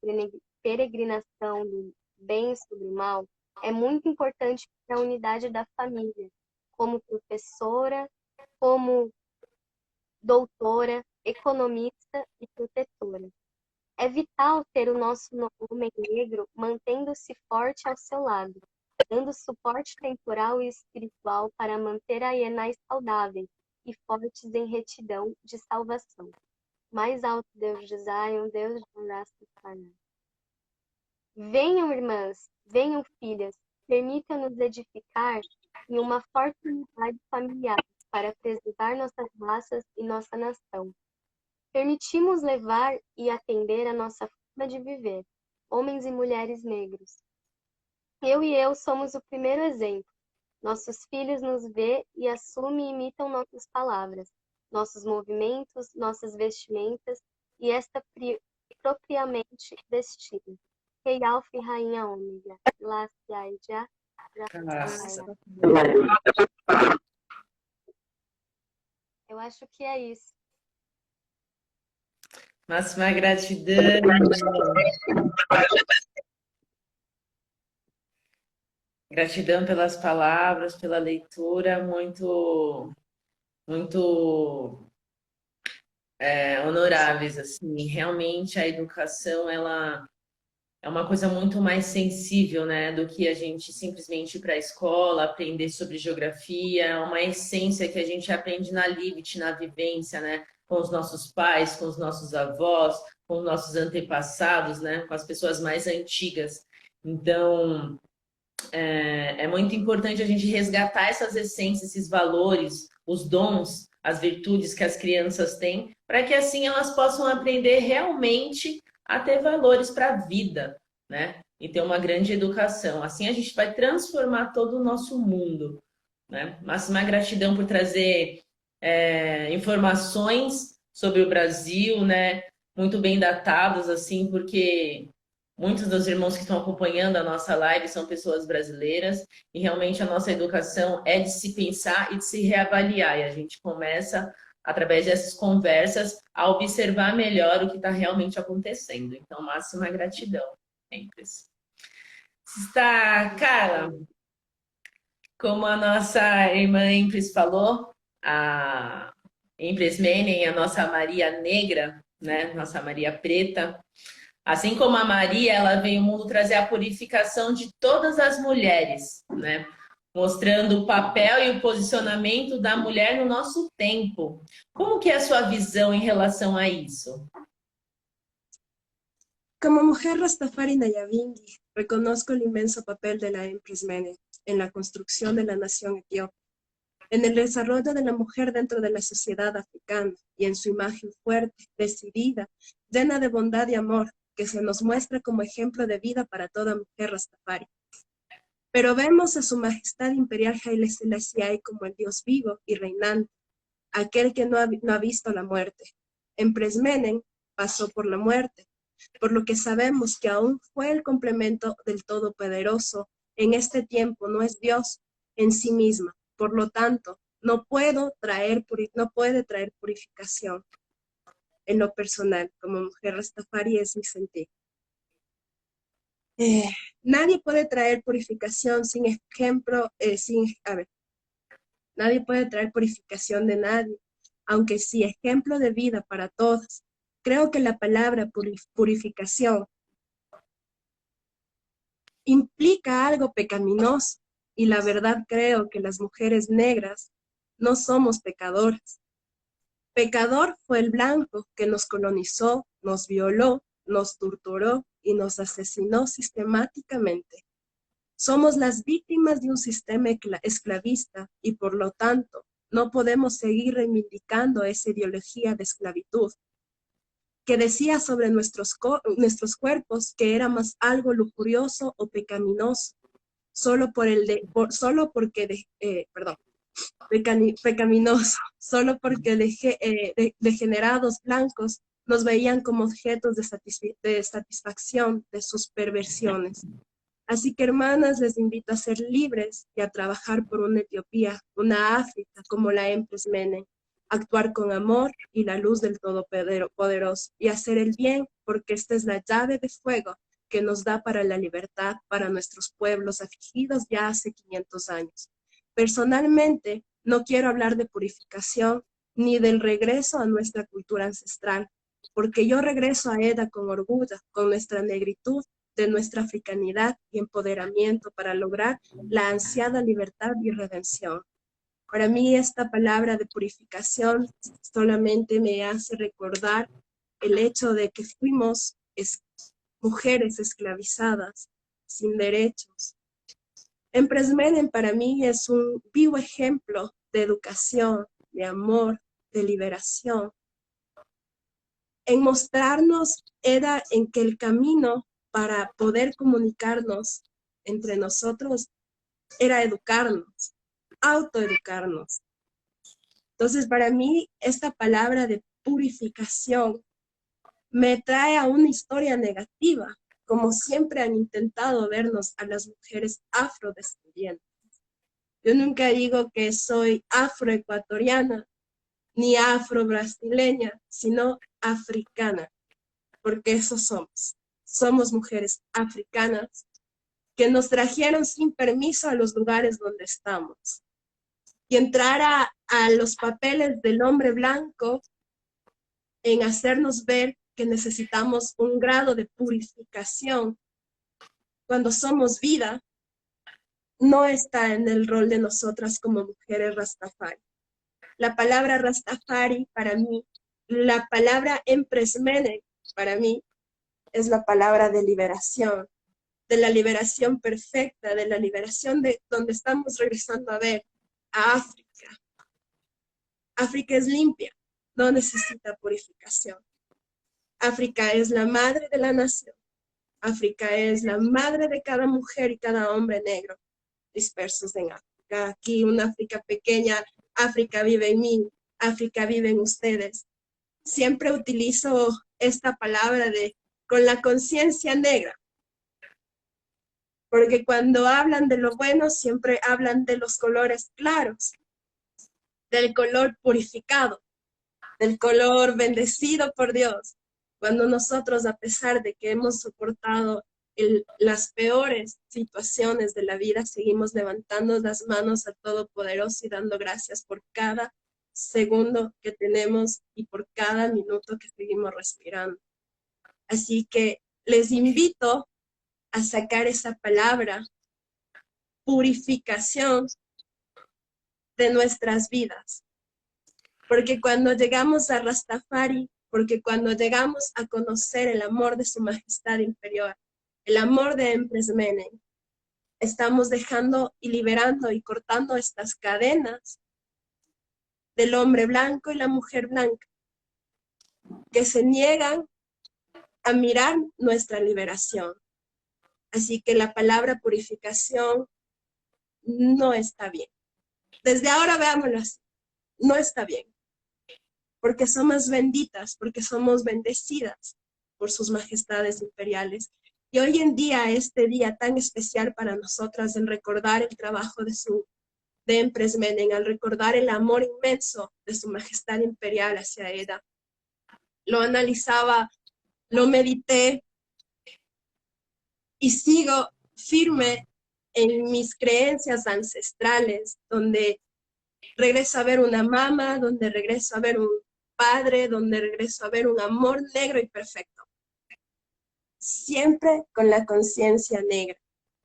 peregrinação do bem sobre o mal, é muito importante para a unidade da família, como professora, como doutora, economista e protetora. É vital ter o nosso homem negro mantendo-se forte ao seu lado, dando suporte temporal e espiritual para manter a Ienais saudáveis e fortes em retidão de salvação. Mais alto Deus de Zion, Deus de Rastafari. Venham, irmãs, venham, filhas, permitam-nos edificar em uma forte unidade familiar para preservar nossas raças e nossa nação. Permitimos levar e atender a nossa forma de viver, homens e mulheres negros. Eu e eu somos o primeiro exemplo. Nossos filhos nos vê e assumem e imitam nossas palavras, nossos movimentos, nossas vestimentas, e esta propriamente destino. Rei Alfa e Rainha Ômega, Laciaja, Nossa. Eu acho que é isso. Máxima gratidão. Gratidão pelas palavras, pela leitura, muito honoráveis, assim. Realmente a educação, ela é uma coisa muito mais sensível, né, do que a gente simplesmente ir para a escola, aprender sobre geografia, é uma essência que a gente aprende na livre, na vivência, né, com os nossos pais, com os nossos avós, com os nossos antepassados, né, com as pessoas mais antigas. Então, é muito importante a gente resgatar essas essências, esses valores, os dons, as virtudes que as crianças têm, para que assim elas possam aprender realmente a ter valores para a vida, né? E ter uma grande educação. Assim a gente vai transformar todo o nosso mundo, né? Máxima gratidão por trazer informações sobre o Brasil, né? Muito bem datados, assim, porque muitos dos irmãos que estão acompanhando a nossa live são pessoas brasileiras e realmente a nossa educação é de se pensar e de se reavaliar. E a gente começa, através dessas conversas, a observar melhor o que está realmente acontecendo. Então, máxima gratidão, sempre. Está, Carla, como a nossa irmã Empres falou, a Empres Menem, a nossa Maria Negra, né? Nossa Maria Preta. Assim como a Maria, ela veio ao mundo trazer a purificação de todas as mulheres, né? Mostrando o papel e o posicionamento da mulher no nosso tempo. Como que é a sua visão em relação a isso? Como mujer Rastafari Nayabingi, reconozco el inmenso papel de la Empress Mene en la construcción de la nación etíope, en el desarrollo de la mujer dentro de la sociedad africana y en su imagen fuerte, decidida, llena de bondad y amor, que se nos muestra como ejemplo de vida para toda mujer Rastafari. Pero vemos a su majestad imperial Haile Selassie como el Dios vivo y reinante, aquel que no ha visto la muerte. Empress Menen pasó por la muerte, por lo que sabemos que aún fue el complemento del Todopoderoso. En este tiempo no es Dios en sí misma, por lo tanto, no puede traer purificación. En lo personal, como mujer Rastafari es mi sentir. Nadie puede traer purificación sin ejemplo, nadie puede traer purificación de nadie, aunque sí ejemplo de vida para todos. Creo que la palabra purificación implica algo pecaminoso, y la verdad creo que las mujeres negras no somos pecadoras. Pecador fue el blanco que nos colonizó, nos violó, nos torturó y nos asesinó sistemáticamente. Somos las víctimas de un sistema esclavista y por lo tanto no podemos seguir reivindicando esa ideología de esclavitud que decía sobre nuestros cuerpos que éramos algo lujurioso o pecaminoso, pecaminoso, solo porque degenerados blancos nos veían como objetos de satisfacción de sus perversiones. Así que, hermanas, les invito a ser libres y a trabajar por una Etiopía, una África como la Empress Menen, actuar con amor y la luz del Todopoderoso y hacer el bien, porque esta es la llave de fuego que nos da para la libertad, para nuestros pueblos afligidos ya hace 500 años. Personalmente, no quiero hablar de purificación ni del regreso a nuestra cultura ancestral, porque yo regreso a ella con orgullo, con nuestra negritud, de nuestra africanidad y empoderamiento para lograr la ansiada libertad y redención. Para mí esta palabra de purificación solamente me hace recordar el hecho de que fuimos mujeres esclavizadas, sin derechos. Empress Menen para mí es un vivo ejemplo de educación, de amor, de liberación. En mostrarnos era en que el camino para poder comunicarnos entre nosotros era educarnos, autoeducarnos. Entonces, para mí, esta palabra de purificación me trae a una historia negativa, como siempre han intentado vernos a las mujeres afrodescendientes. Yo nunca digo que soy afroecuatoriana ni afro-brasileña, sino africana, porque eso somos. Somos mujeres africanas que nos trajeron sin permiso a los lugares donde estamos. Y entrar a los papeles del hombre blanco en hacernos ver que necesitamos un grado de purificación cuando somos vida, no está en el rol de nosotras como mujeres Rastafari. La palabra Rastafari para mí, la palabra Empress Menek para mí, es la palabra de liberación, de la liberación perfecta, de la liberación de donde estamos regresando a ver a África. África es limpia, no necesita purificación. África es la madre de la nación. África es la madre de cada mujer y cada hombre negro dispersos en África. Aquí una África pequeña, África vive en mí, África vive en ustedes. Siempre utilizo esta palabra de con la conciencia negra, porque cuando hablan de lo bueno siempre hablan de los colores claros, del color purificado, del color bendecido por Dios. Cuando nosotros, a pesar de que hemos soportado las peores situaciones de la vida, seguimos levantando las manos al Todopoderoso y dando gracias por cada segundo que tenemos y por cada minuto que seguimos respirando. Así que les invito a sacar esa palabra, purificación, de nuestras vidas. Porque cuando llegamos a Rastafari, porque cuando llegamos a conocer el amor de su majestad inferior, el amor de Empress Menek, estamos dejando y liberando y cortando estas cadenas del hombre blanco y la mujer blanca, que se niegan a mirar nuestra liberación. Así que la palabra purificación no está bien. Desde ahora veámoslo así, no está bien. Porque somos benditas, porque somos bendecidas por sus majestades imperiales. Y hoy en día, este día tan especial para nosotras, en recordar el trabajo de Empress Menek, al recordar el amor inmenso de su majestad imperial hacia ella, lo analizaba, lo medité y sigo firme en mis creencias ancestrales, donde regreso a ver una mamá, donde regreso a ver un padre, donde regreso a ver un amor negro y perfecto. Siempre con la conciencia negra.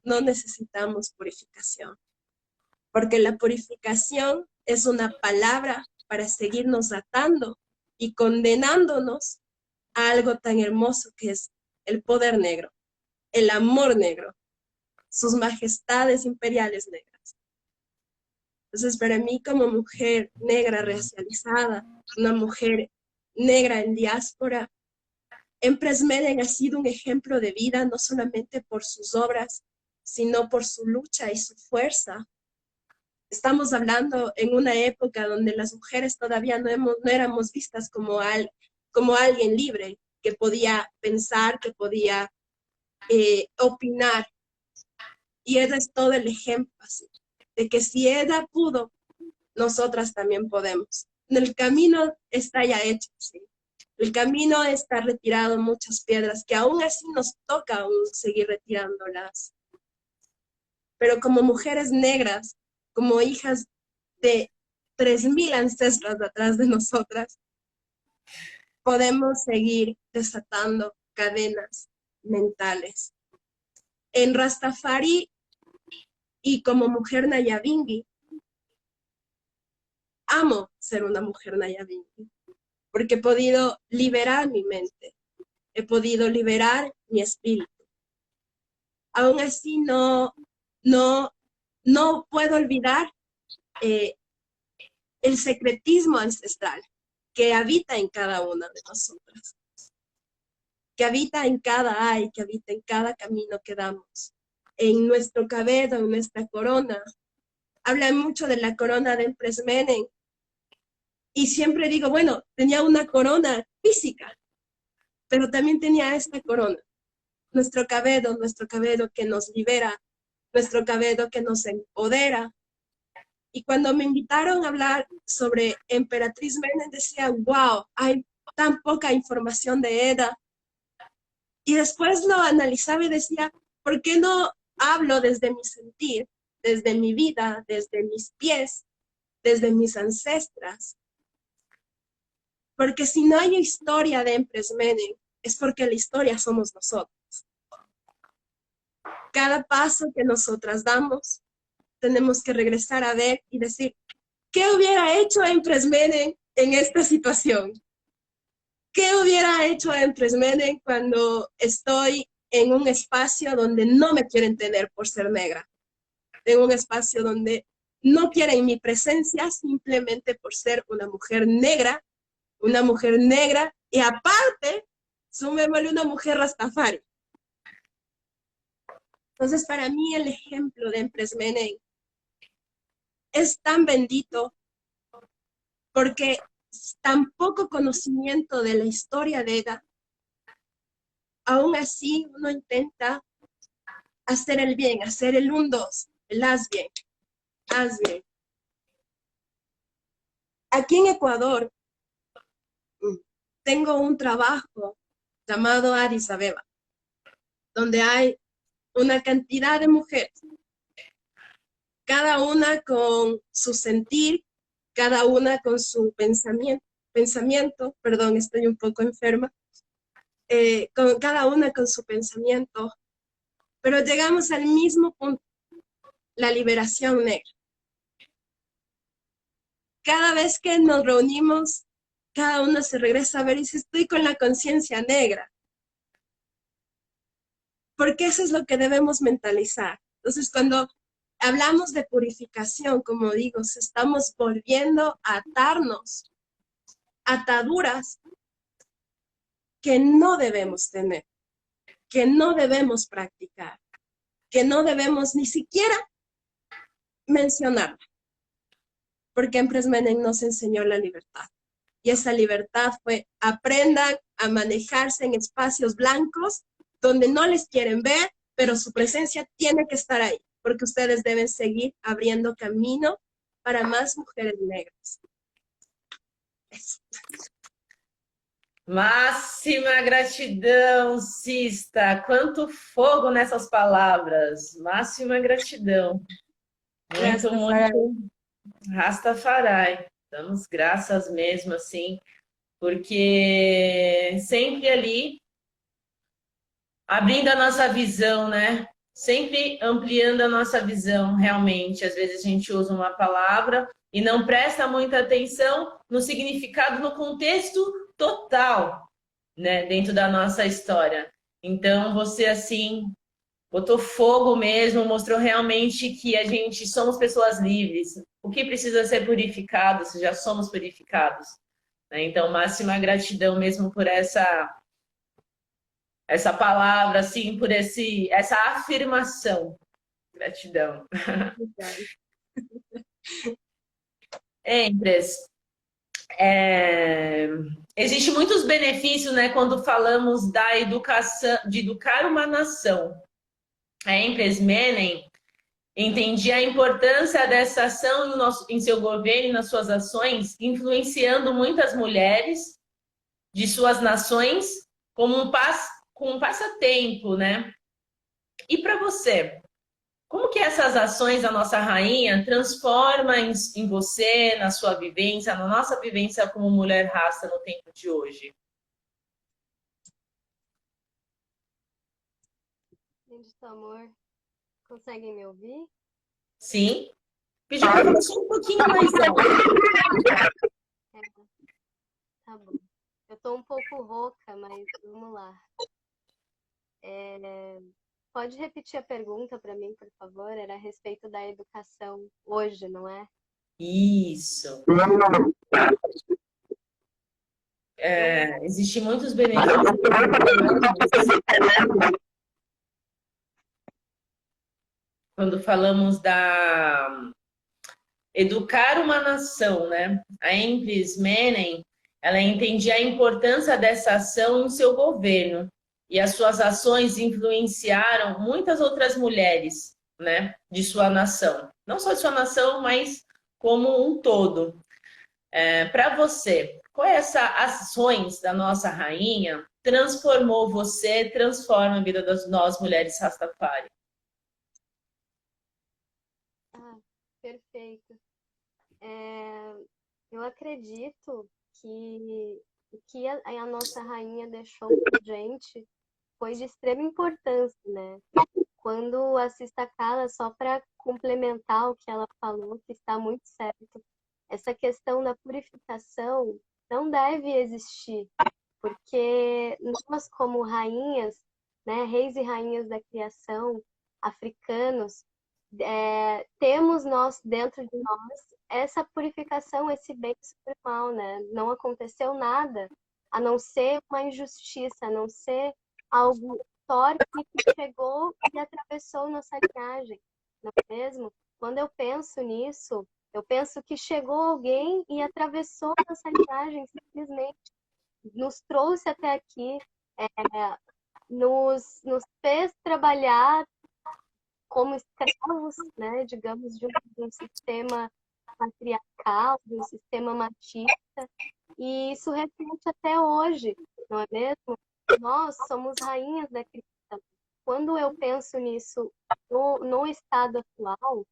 No necesitamos purificación, porque la purificación es una palabra para seguirnos atando y condenándonos a algo tan hermoso que es el poder negro, el amor negro, sus majestades imperiales negras. Entonces, para mí como mujer negra racializada, una mujer negra en diáspora, Empress Menek ha sido un ejemplo de vida, no solamente por sus obras, sino por su lucha y su fuerza. Estamos hablando en una época donde las mujeres todavía no éramos vistas como alguien libre, que podía pensar, que podía opinar. Y ella es todo el ejemplo, así, de que si ella pudo, nosotras también podemos. El camino está ya hecho, ¿sí? El camino está retirado muchas piedras, que aún así nos toca aún seguir retirándolas. Pero como mujeres negras, como hijas de 3000 ancestros atrás de nosotras, podemos seguir desatando cadenas mentales. En Rastafari y como mujer Nyabinghi, amo ser una mujer Nyabinghi, porque he podido liberar mi mente, he podido liberar mi espíritu. Aún así no puedo olvidar el secretismo ancestral que habita en cada una de nosotras, que habita en cada ay, que habita en cada camino que damos, en nuestro cabello, en nuestra corona. Hablan mucho de la corona de Empress Menek, y siempre digo, bueno, tenía una corona física, pero también tenía esta corona. Nuestro cabello que nos libera, nuestro cabello que nos empodera. Y cuando me invitaron a hablar sobre Emperatriz Menem, decía, wow, hay tan poca información de ella. Y después lo analizaba y decía, ¿por qué no hablo desde mi sentir, desde mi vida, desde mis pies, desde mis ancestras? Porque si no hay historia de Empress Menem, es porque la historia somos nosotros. Cada paso que nosotras damos, tenemos que regresar a ver y decir, ¿qué hubiera hecho Empress Menem en esta situación? ¿Qué hubiera hecho Empress Menem cuando estoy en un espacio donde no me quieren tener por ser negra? En un espacio donde no quieren mi presencia simplemente por ser una mujer negra y aparte, sumémosle una mujer rastafari. Entonces, para mí el ejemplo de Empress Menem es tan bendito porque tan poco conocimiento de la historia de ella, aún así uno intenta hacer el bien, hacer el 1-2, el haz bien, haz bien. Aquí en Ecuador tengo un trabajo llamado Addis Abeba, donde hay una cantidad de mujeres, cada una con su sentir, cada una con su pensamiento, perdón, estoy un poco enferma, con cada una con su pensamiento, pero llegamos al mismo punto, la liberación negra. Cada vez que nos reunimos, cada una se regresa a ver y dice, estoy con la conciencia negra. Porque eso es lo que debemos mentalizar. Entonces, cuando hablamos de purificación, como digo, estamos volviendo a atarnos ataduras que no debemos tener, que no debemos practicar, que no debemos ni siquiera mencionar, porque Empress Menem nos enseñó la libertad. Y esa libertad fue, aprendan a manejarse en espacios blancos donde no les quieren ver, pero su presencia tiene que estar ahí, porque ustedes deben seguir abriendo camino para más mujeres negras. Eso. Máxima gratidão, Sista. Quanto fogo nessas palavras. Máxima gratidão. Muito, muito Rastafari. Damos graças mesmo, assim, porque sempre ali abrindo a nossa visão, né? Sempre ampliando a nossa visão, realmente. Às vezes a gente usa uma palavra e não presta muita atenção no significado, no contexto total, né? Dentro da nossa história. Então, você, assim, botou fogo mesmo, mostrou realmente que a gente somos pessoas livres. O que precisa ser purificado, se já somos purificados. Né? Então, máxima gratidão mesmo por essa palavra, assim, por essa afirmação. Gratidão. Empress, existe muitos benefícios, né, quando falamos da educação, de educar uma nação. A Empress Menem entendia a importância dessa ação em seu governo e nas suas ações, influenciando muitas mulheres de suas nações como um passatempo, né? E para você, como que essas ações da nossa rainha transformam em você, na sua vivência, na nossa vivência como mulher rasta no tempo de hoje? Gente do amor, conseguem me ouvir? Sim. Pedi para falar só um pouquinho mais alto. Tá bom. Eu tô um pouco rouca, mas vamos lá. Pode repetir a pergunta para mim, por favor? Era a respeito da educação hoje, não é? Isso. Existem muitos benefícios. Quando falamos da educar uma nação, né? A Empress Menem Ela entendia a importância dessa ação no seu governo. E as suas ações influenciaram muitas outras mulheres, né, de sua nação. Não só de sua nação, mas como um todo. Para você, qual é essa ações da nossa rainha transformou você, transforma a vida das nós mulheres Rastafari? Ah, perfeito. Eu acredito que o que a nossa rainha deixou pra gente foi de extrema importância, né? Quando a Cista Carla, só para complementar o que ela falou, que está muito certo, essa questão da purificação não deve existir, porque nós, como rainhas, né, reis e rainhas da criação, africanos, temos nós dentro de nós essa purificação, esse bem sobre o mal, né? Não aconteceu nada a não ser uma injustiça, a não ser algo torpe que chegou e atravessou nossa linhagem, não é mesmo? Quando eu penso nisso, eu penso que chegou alguém e atravessou nossa linhagem, simplesmente nos trouxe até aqui, é, nos fez trabalhar como escravos, né, digamos, de um sistema patriarcal, de um sistema machista, e isso reflete até hoje, não é mesmo? Nós somos rainhas da criação. Quando eu penso nisso no estado atual,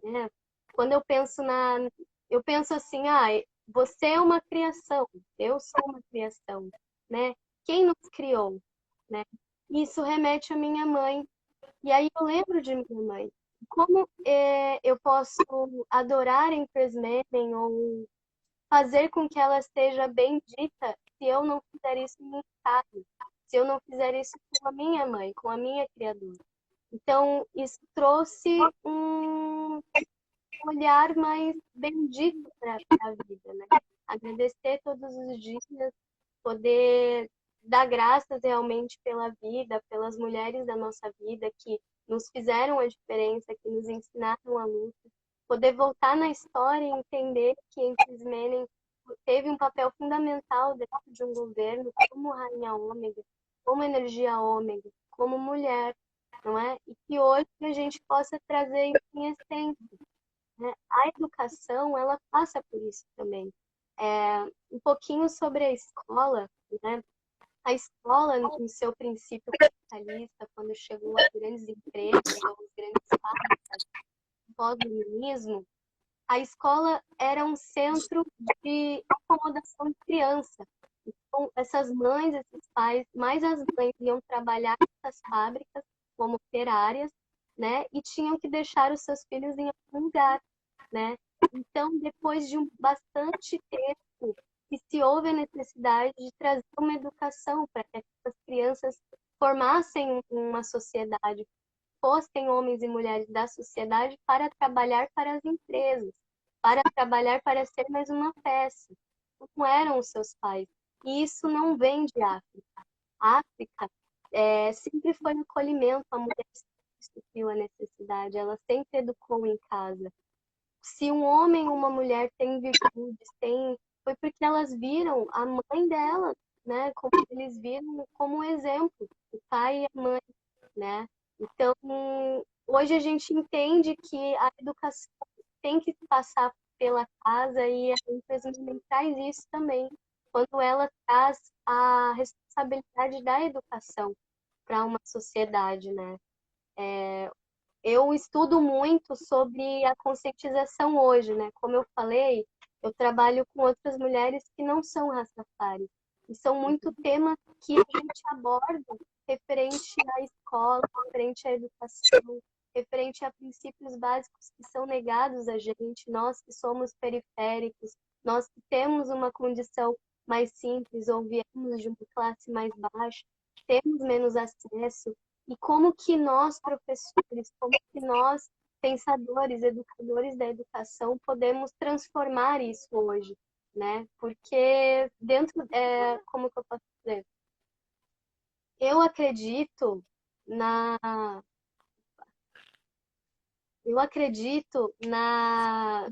né, quando eu penso assim, você é uma criação, eu sou uma criação, né? Quem nos criou, né? Isso remete à minha mãe, e aí eu lembro de minha mãe. Como eu posso adorar em Prismenen ou fazer com que ela esteja bendita se eu não fizer isso em minha casa, se eu não fizer isso com a minha mãe, com a minha criadora? Então, isso trouxe um olhar mais bendito para a vida, né? Agradecer todos os dias, poder dar graças realmente pela vida, pelas mulheres da nossa vida que nos fizeram a diferença, que nos ensinaram a luta, poder voltar na história e entender que Encris Menem teve um papel fundamental dentro de um governo como rainha ômega, como energia ômega, como mulher, não é? E que hoje a gente possa trazer isso em essência, né? A educação, ela passa por isso também. Um pouquinho sobre a escola, né? A escola, em seu princípio capitalista, quando chegou a grandes empresas ou as grandes fábricas, pós-comunismo, a escola era um centro de acomodação de criança. Então, essas mães, esses pais, mais as mães iam trabalhar nessas fábricas como operárias, né? E tinham que deixar os seus filhos em algum lugar, né? Então, depois de bastante tempo, que se houve a necessidade de trazer uma educação para que essas crianças formassem uma sociedade, fossem homens e mulheres da sociedade para trabalhar para as empresas, para trabalhar para ser mais uma peça, como eram os seus pais. E isso não vem de África. A África sempre foi um acolhimento, a mulher sempre supriu a necessidade, ela sempre educou em casa. Se um homem ou uma mulher tem virtudes, foi porque elas viram a mãe dela, né? Como eles viram como exemplo, o pai e a mãe, né? Então, hoje a gente entende que a educação tem que passar pela casa e a empresa também traz isso também, quando ela traz a responsabilidade da educação para uma sociedade, né? Eu estudo muito sobre a conscientização hoje, né? Como eu falei, eu trabalho com outras mulheres que não são Rastafari. E são muito temas que a gente aborda referente à escola, referente à educação, referente a princípios básicos que são negados a gente, nós que somos periféricos, nós que temos uma condição mais simples ou viemos de uma classe mais baixa, temos menos acesso. E como que nós, professores, como que nós, pensadores, educadores da educação, podemos transformar isso hoje, né? Porque dentro, como que eu posso dizer? Eu acredito na, eu acredito na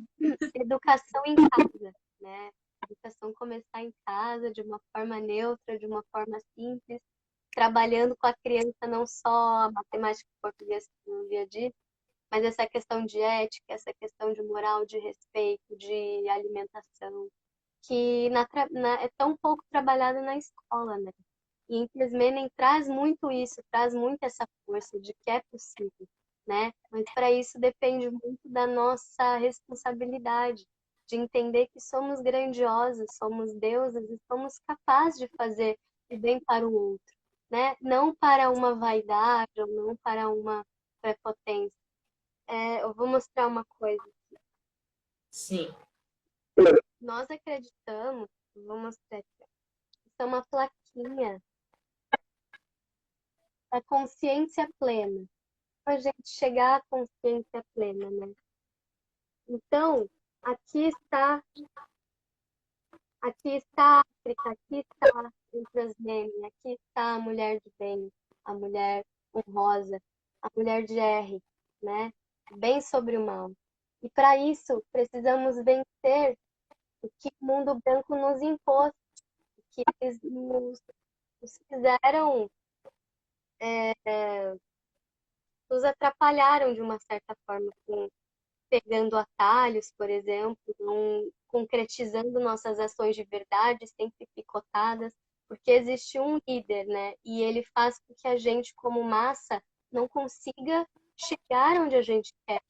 educação em casa, né? educação começar em casa, de uma forma neutra, de uma forma simples, trabalhando com a criança não só a matemática e português que eu havia dito, mas essa questão de ética, essa questão de moral, de respeito, de alimentação, que é tão pouco trabalhada na escola, né? E Infelizmente traz muito isso, traz muito essa força de que é possível, né? Mas para isso depende muito da nossa responsabilidade, de entender que somos grandiosas, somos deusas e somos capazes de fazer o bem para o outro, né? Não para uma vaidade ou não para uma prepotência. Eu vou mostrar uma coisa. Sim. Nós acreditamos, vou mostrar aqui, isso é uma plaquinha da consciência plena, para a gente chegar à consciência plena, né? Então, aqui está a África, aqui está o Transmene, aqui está a mulher de bem, a mulher honrosa, a mulher de R, né? Bem sobre o mal. E para isso, precisamos vencer o que o mundo branco nos impôs, o que eles nos fizeram, nos atrapalharam de uma certa forma, pegando atalhos, por exemplo, não concretizando nossas ações de verdade, sempre picotadas, porque existe um líder, né? E ele faz com que a gente, como massa, não consiga chegar onde a gente quer.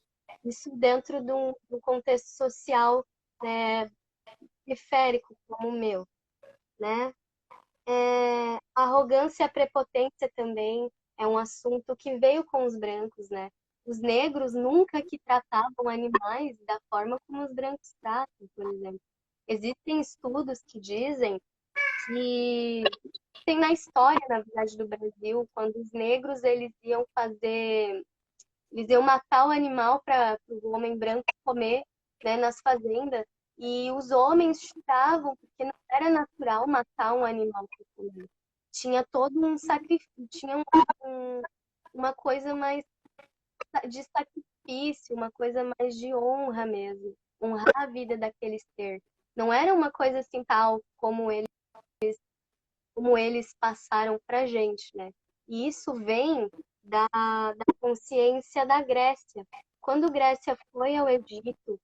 Isso dentro de um contexto social, né, periférico como o meu, né? A arrogância e a prepotência também é um assunto que veio com os brancos, né? Os negros nunca que tratavam animais da forma como os brancos tratam, por exemplo. Existem estudos que dizem que tem na história, na verdade, do Brasil, quando os negros eles iam matar o animal para o homem branco comer, né, nas fazendas, e os homens choravam porque não era natural matar um animal para comer. Tinha todo um sacrifício, tinha uma coisa mais de sacrifício, uma coisa mais de honra mesmo, honrar a vida daquele ser. Não era uma coisa assim tal como eles passaram para gente, né? E isso vem da consciência da Grécia. Quando Grécia foi ao Egito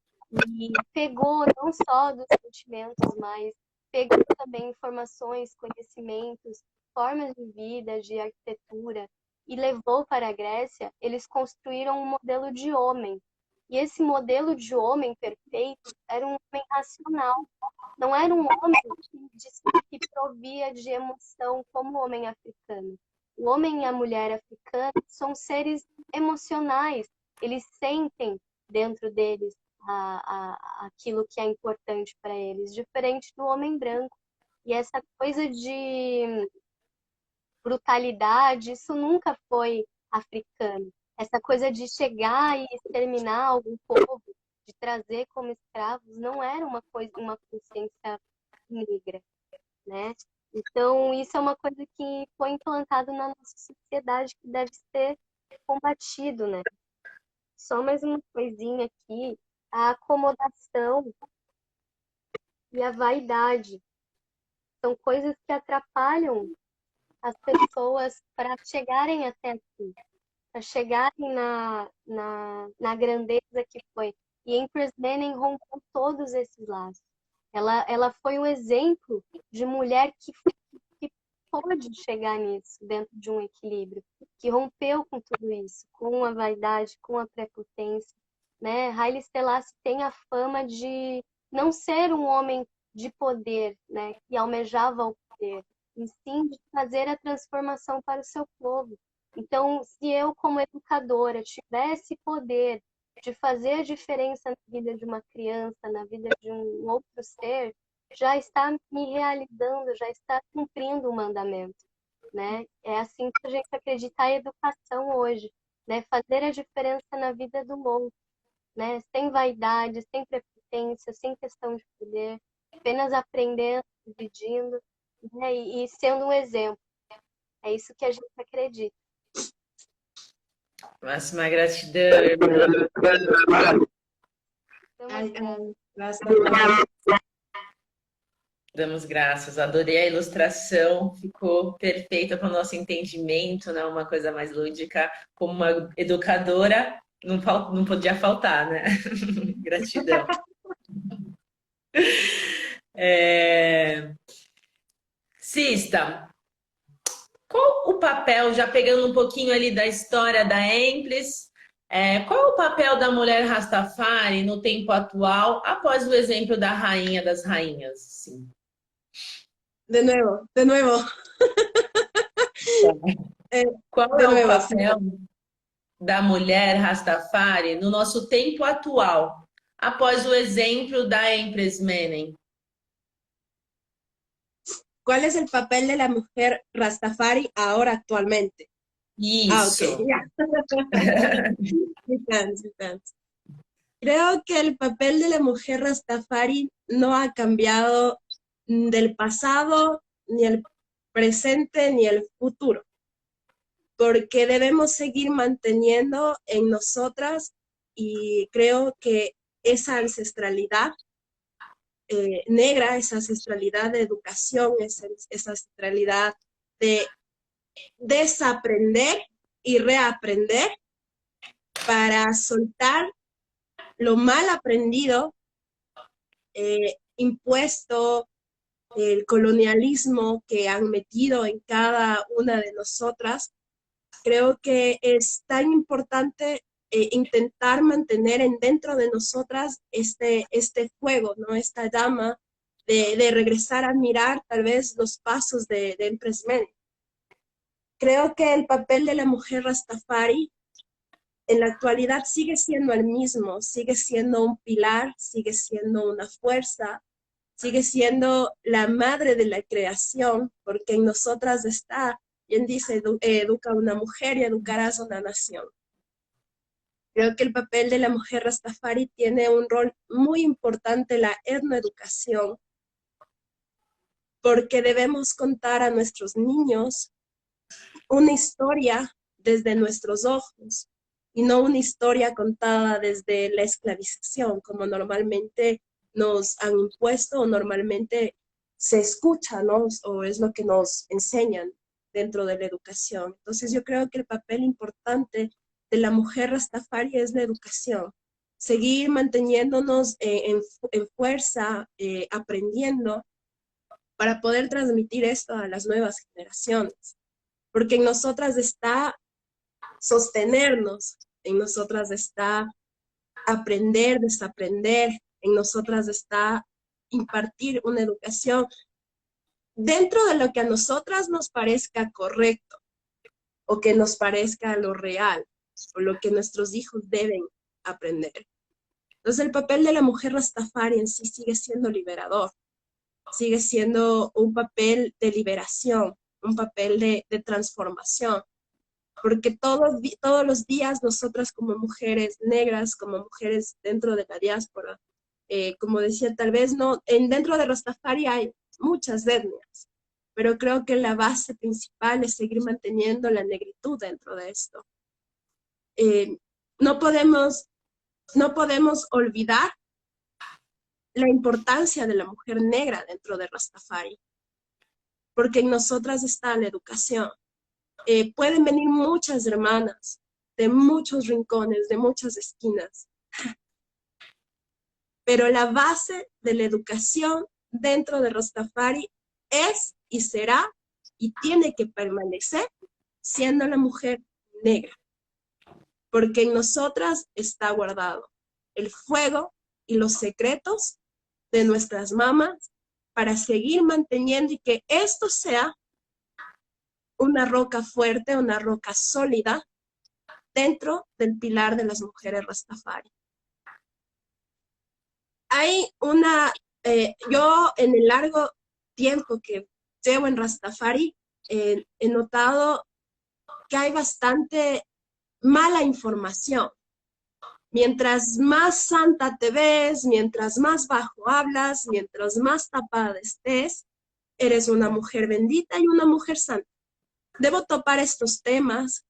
e pegou não só dos sentimentos, mas pegou também informações, conhecimentos, formas de vida, de arquitetura, e levou para a Grécia, eles construíram um modelo de homem. E esse modelo de homem perfeito era um homem racional, não era um homem que provia de emoção como o homem africano. O homem e a mulher africana são seres emocionais. Eles sentem dentro deles aquilo que é importante para eles, diferente do homem branco. E essa coisa de brutalidade, isso nunca foi africano. Essa coisa de chegar e exterminar algum povo, de trazer como escravos, não era uma consciência negra, né? Então, isso é uma coisa que foi implantado na nossa sociedade que deve ser combatido, né? Só mais uma coisinha aqui, a acomodação e a vaidade são coisas que atrapalham as pessoas para chegarem até aqui, para chegarem na grandeza que foi. E Empress Benen rompeu todos esses laços. Ela foi um exemplo de mulher que pôde chegar nisso, dentro de um equilíbrio, que rompeu com tudo isso, com a vaidade, com a prepotência, né? Haile Selassie tem a fama de não ser um homem de poder, né? Que almejava o poder, e sim de fazer a transformação para o seu povo. Então, se eu, como educadora, tivesse poder de fazer a diferença na vida de uma criança, na vida de um outro ser, já está me realizando, já está cumprindo o mandamento, né? É assim que a gente acredita a educação hoje, né? Fazer a diferença na vida do outro, né? Sem vaidade, sem prepotência, sem questão de poder, apenas aprendendo, dividindo, né? E sendo um exemplo. É isso que a gente acredita. Máxima gratidão, irmã. Ai, graças. Damos graças, adorei a ilustração, ficou perfeita para o nosso entendimento, né? Uma coisa mais lúdica. Como uma educadora, não podia faltar, né? Gratidão. É... Sista, qual o papel, já pegando um pouquinho ali da história da Emplis, qual é o papel da mulher Rastafari no tempo atual, após o exemplo da rainha das rainhas? Sim. De nuevo, eh, Qual de é o nuevo, sí. papel da mulher Rastafari no nosso tempo atual, após o exemplo da Empress Menem? ¿Cuál es el papel de la mujer Rastafari ahora actualmente? Ah, ok, Isso. ya. Me canso. Creo que el papel de la mujer Rastafari no ha cambiado del pasado, ni el presente, ni el futuro, porque debemos seguir manteniendo en nosotras y creo que esa ancestralidad negra, esa ancestralidad de educación, esa ancestralidad de desaprender y reaprender para soltar lo mal aprendido, impuesto, el colonialismo que han metido en cada una de nosotras. Creo que es tan importante intentar mantener dentro de nosotras este fuego, ¿no? Esta llama de regresar a mirar tal vez los pasos de Empress Menem. Creo que el papel de la mujer Rastafari en la actualidad sigue siendo el mismo, sigue siendo un pilar, sigue siendo una fuerza, sigue siendo la madre de la creación, porque en nosotras está, quien dice, educa a una mujer y educarás a una nación. Creo que el papel de la mujer Rastafari tiene un rol muy importante en la etnoeducación, porque debemos contar a nuestros niños una historia desde nuestros ojos y no una historia contada desde la esclavización, como normalmente nos han impuesto o normalmente se escucha, ¿no? O es lo que nos enseñan dentro de la educación. Entonces yo creo que el papel importante de la mujer Rastafari es la educación. Seguir manteniéndonos en fuerza, aprendiendo, para poder transmitir esto a las nuevas generaciones. Porque en nosotras está sostenernos, en nosotras está aprender, desaprender, en nosotras está impartir una educación dentro de lo que a nosotras nos parezca correcto o que nos parezca lo real o lo que nuestros hijos deben aprender. Entonces el papel de la mujer Rastafari en sí sigue siendo liberador, sigue siendo un papel de liberación, un papel de transformación, porque todos los días nosotras como mujeres negras, como mujeres dentro de la diáspora, como decía, tal vez no, dentro de Rastafari hay muchas etnias, pero creo que la base principal es seguir manteniendo la negritud dentro de esto. No podemos olvidar la importancia de la mujer negra dentro de Rastafari, porque en nosotras está la educación. Pueden venir muchas hermanas de muchos rincones, de muchas esquinas, pero la base de la educación dentro de Rastafari es y será y tiene que permanecer siendo la mujer negra, porque en nosotras está guardado el fuego y los secretos de nuestras mamás para seguir manteniendo y que esto sea una roca fuerte, una roca sólida dentro del pilar de las mujeres Rastafari. Hay yo en el largo tiempo que llevo en Rastafari, he notado que hay bastante mala información. Mientras más santa te ves, mientras más bajo hablas, mientras más tapada estés, eres una mujer bendita y una mujer santa. Debo topar estos temas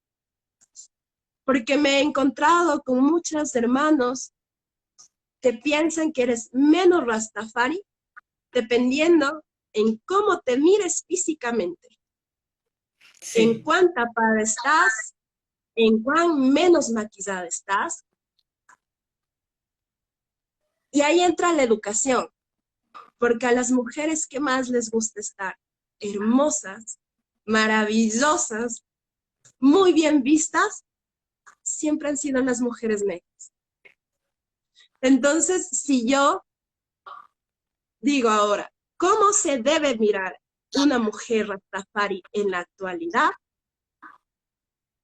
porque me he encontrado con muchos hermanos que piensan que eres menos Rastafari dependiendo en cómo te mires físicamente, en Sim. cuán tapada estás, en cuán menos maquillada estás. Y ahí entra la educación, porque a las mujeres que más les gusta estar hermosas, maravillosas, muy bien vistas, siempre han sido las mujeres negras. Entonces, si yo digo ahora, ¿cómo se debe mirar una mujer Rastafari en la actualidad?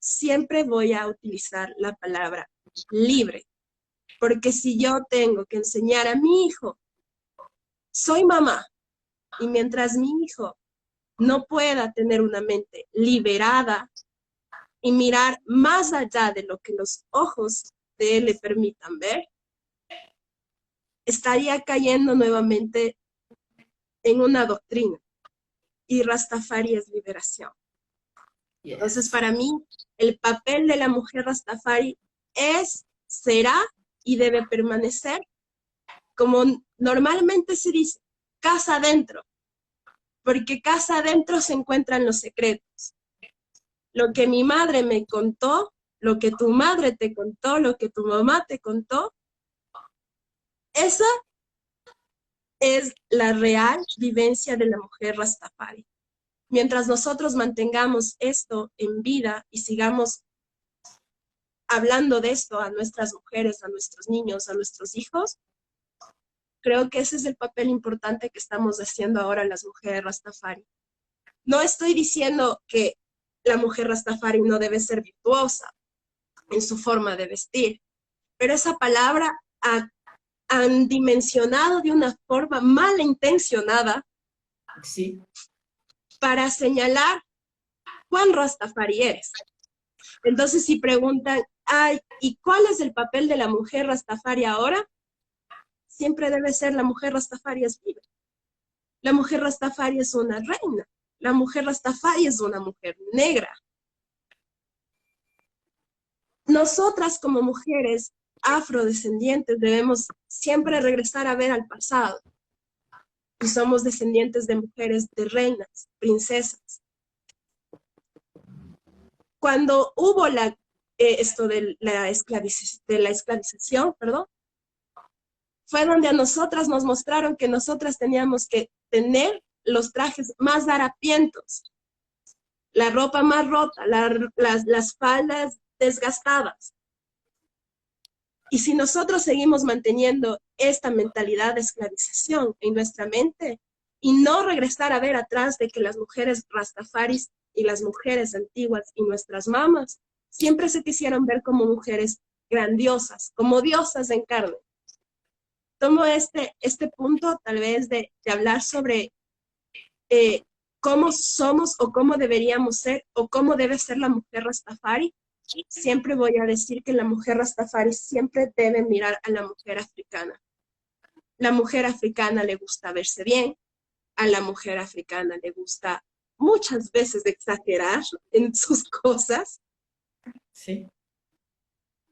Siempre voy a utilizar la palabra libre, porque si yo tengo que enseñar a mi hijo, soy mamá, y mientras mi hijo no pueda tener una mente liberada y mirar más allá de lo que los ojos de él le permitan ver, estaría cayendo nuevamente en una doctrina. Y Rastafari es liberación. Entonces, Yes. para mí, el papel de la mujer Rastafari es, será y debe permanecer como normalmente se dice, casa adentro, porque casa adentro se encuentran los secretos. Lo que mi madre me contó, lo que tu madre te contó, lo que tu mamá te contó, esa es la real vivencia de la mujer Rastafari. Mientras nosotros mantengamos esto en vida y sigamos hablando de esto a nuestras mujeres, a nuestros niños, a nuestros hijos, creo que ese es el papel importante que estamos haciendo ahora las mujeres Rastafari. No estoy diciendo que la mujer Rastafari no debe ser virtuosa en su forma de vestir, pero esa palabra han dimensionado de una forma malintencionada Sí. para señalar cuán Rastafari eres. Entonces, si preguntan, ay, ¿y cuál es el papel de la mujer Rastafari ahora? Siempre debe ser la mujer Rastafari es viva. La mujer Rastafari es una reina. La mujer Rastafari es una mujer negra. Nosotras como mujeres afrodescendientes debemos siempre regresar a ver al pasado. Y somos descendientes de mujeres, de reinas, princesas. Cuando hubo esto de la esclavización, perdón, fue donde a nosotras nos mostraron que nosotras teníamos que tener los trajes más harapientos, la ropa más rota, las faldas desgastadas. Y si nosotros seguimos manteniendo esta mentalidad de esclavización en nuestra mente y no regresar a ver atrás de que las mujeres rastafaris y las mujeres antiguas y nuestras mamas siempre se quisieron ver como mujeres grandiosas, como diosas en carne. Tomo este punto tal vez de hablar sobre cómo somos o cómo deberíamos ser o cómo debe ser la mujer rastafari. Siempre voy a decir que la mujer rastafari siempre debe mirar a la mujer africana. La mujer africana le gusta verse bien, a la mujer africana le gusta muchas veces exagerar en sus cosas, Sí.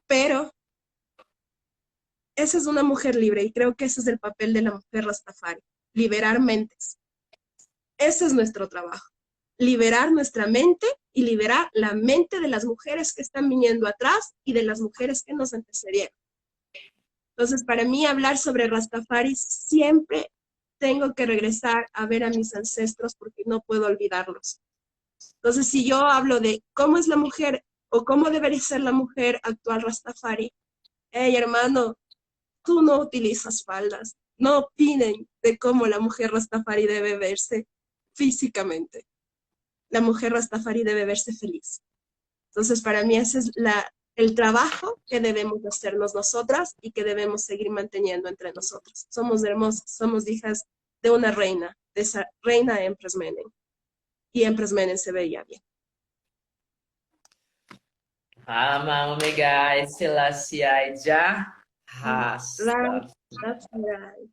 pero esa es una mujer libre y creo que ese es el papel de la mujer rastafari, liberar mentes. Ese es nuestro trabajo, liberar nuestra mente y liberar la mente de las mujeres que están viniendo atrás y de las mujeres que nos antecedieron. Entonces, para mí hablar sobre Rastafari siempre tengo que regresar a ver a mis ancestros porque no puedo olvidarlos. Entonces, si yo hablo de cómo es la mujer o cómo debería ser la mujer actual Rastafari, hey hermano, tú no utilizas faldas, no opinen de cómo la mujer Rastafari debe verse físicamente. La mujer Rastafari debe verse feliz. Entonces, para mí ese es el trabajo que debemos hacernos nosotras y que debemos seguir manteniendo entre nosotras. Somos hermosas, somos hijas de una reina, de esa reina Empress Menen. Y Empress Menen se veía bien. Ama Omega Selassie Já Rasta. That's right.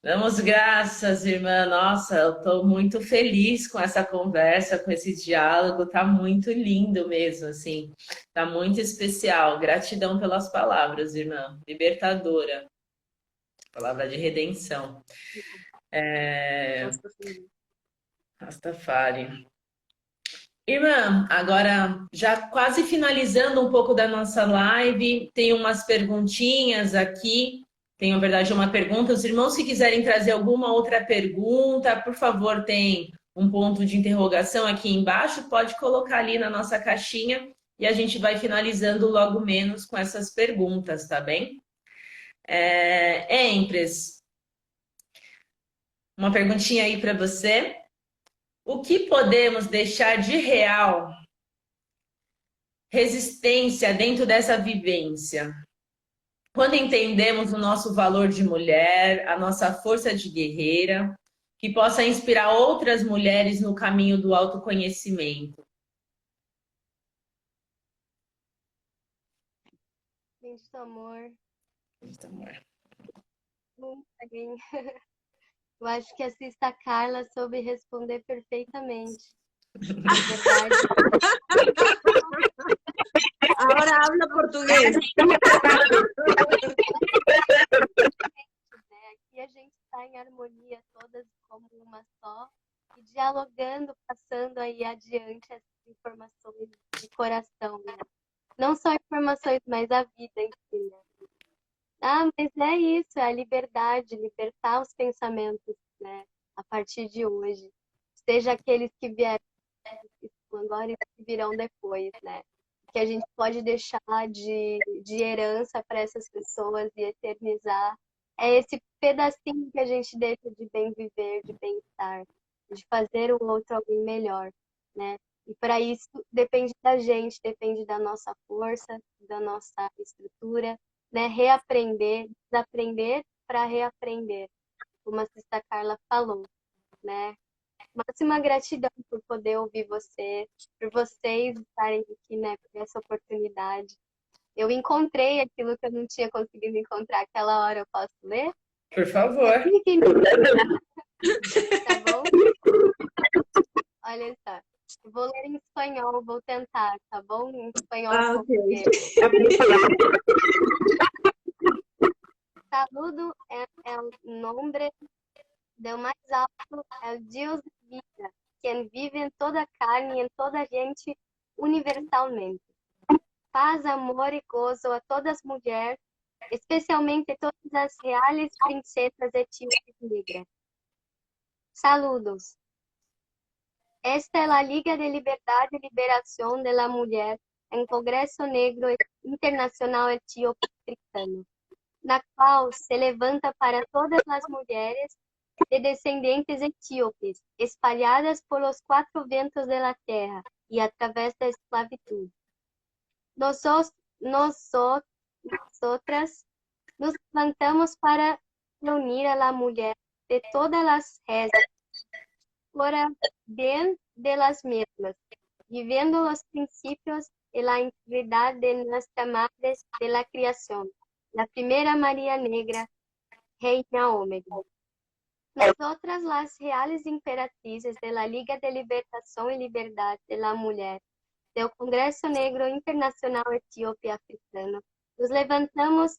Damos graças, irmã. Nossa, eu estou muito feliz com essa conversa, com esse diálogo. Tá muito lindo mesmo, assim. Tá muito especial. Gratidão pelas palavras, irmã. Libertadora. Palavra de redenção. Rastafari. Rastafari. Irmã, agora já quase finalizando um pouco da nossa live, tem umas perguntinhas aqui. Tem, na verdade, uma pergunta. Os irmãos, se quiserem trazer alguma outra pergunta, por favor, tem um ponto de interrogação aqui embaixo, pode colocar ali na nossa caixinha e a gente vai finalizando logo menos com essas perguntas, tá bem? Empres, uma perguntinha aí para você. O que podemos deixar de real resistência dentro dessa vivência? Quando entendemos o nosso valor de mulher, a nossa força de guerreira, que possa inspirar outras mulheres no caminho do autoconhecimento. Gente do amor, Isso, amor. bem. Eu acho que a Sista Carla soube responder perfeitamente. Na verdade, Ahora habla portugués. né, aqui a gente está em harmonia, todas como uma só, e dialogando, passando aí adiante essas informações de coração, né? Não só informações, mas a vida em si, né? Ah, mas é isso, é a liberdade, libertar os pensamentos, né? A partir de hoje. Seja aqueles que vieram agora e que virão depois, né? Que a gente pode deixar de herança para essas pessoas e eternizar. É esse pedacinho que a gente deixa de bem viver, de bem-estar, de fazer o outro alguém melhor, né? E para isso depende da gente, depende da nossa força, da nossa estrutura, né? Reaprender, desaprender para reaprender, como a Sister Carla falou, né? Máxima gratidão por poder ouvir você, por vocês estarem aqui, né, por essa oportunidade. Eu encontrei aquilo que eu não tinha conseguido encontrar aquela hora, eu posso ler? Por favor. Tá bom? Olha só. Eu vou ler em espanhol, vou tentar, tá bom? Em espanhol Ah, ok. português. Saludo é o nome do mais alto, é o Deus de vida, quem vive em toda carne e em toda gente universalmente. Paz, amor e gozo a todas as mulheres, especialmente todas as reais princesas etíopes negras. Saludos. Esta é a Liga de Liberdade e Liberação da Mulher em Congresso Negro Internacional Etíope Africano, na qual se levanta para todas as mulheres de descendentes etíopes, espalhadas pelos quatro ventos da terra e através da esclavitud. Nosotras nos levantamos para reunir a la mulher de todas as rezas por el bien de las mismas, viviendo los principios y la integridad de nuestra Madre de la Creación, la primera María Negra, Reina Ômega. Nosotras, las reales imperatrices de la Liga de Libertación y Liberdad de la Mujer, del Congreso Negro Internacional Etíope Africano, nos levantamos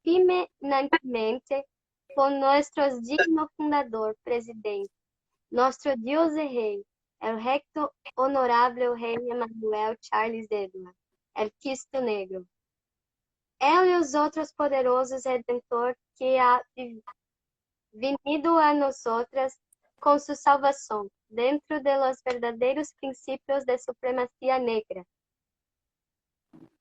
firmemente con nuestro digno fundador, presidente, nuestro Dios y Rey, el recto honorable Rey Emmanuel Charles Edward, el Cristo Negro. Él y los otros poderosos Redentor que ha venido a nosotras con su salvación, dentro de los verdaderos principios de supremacía negra,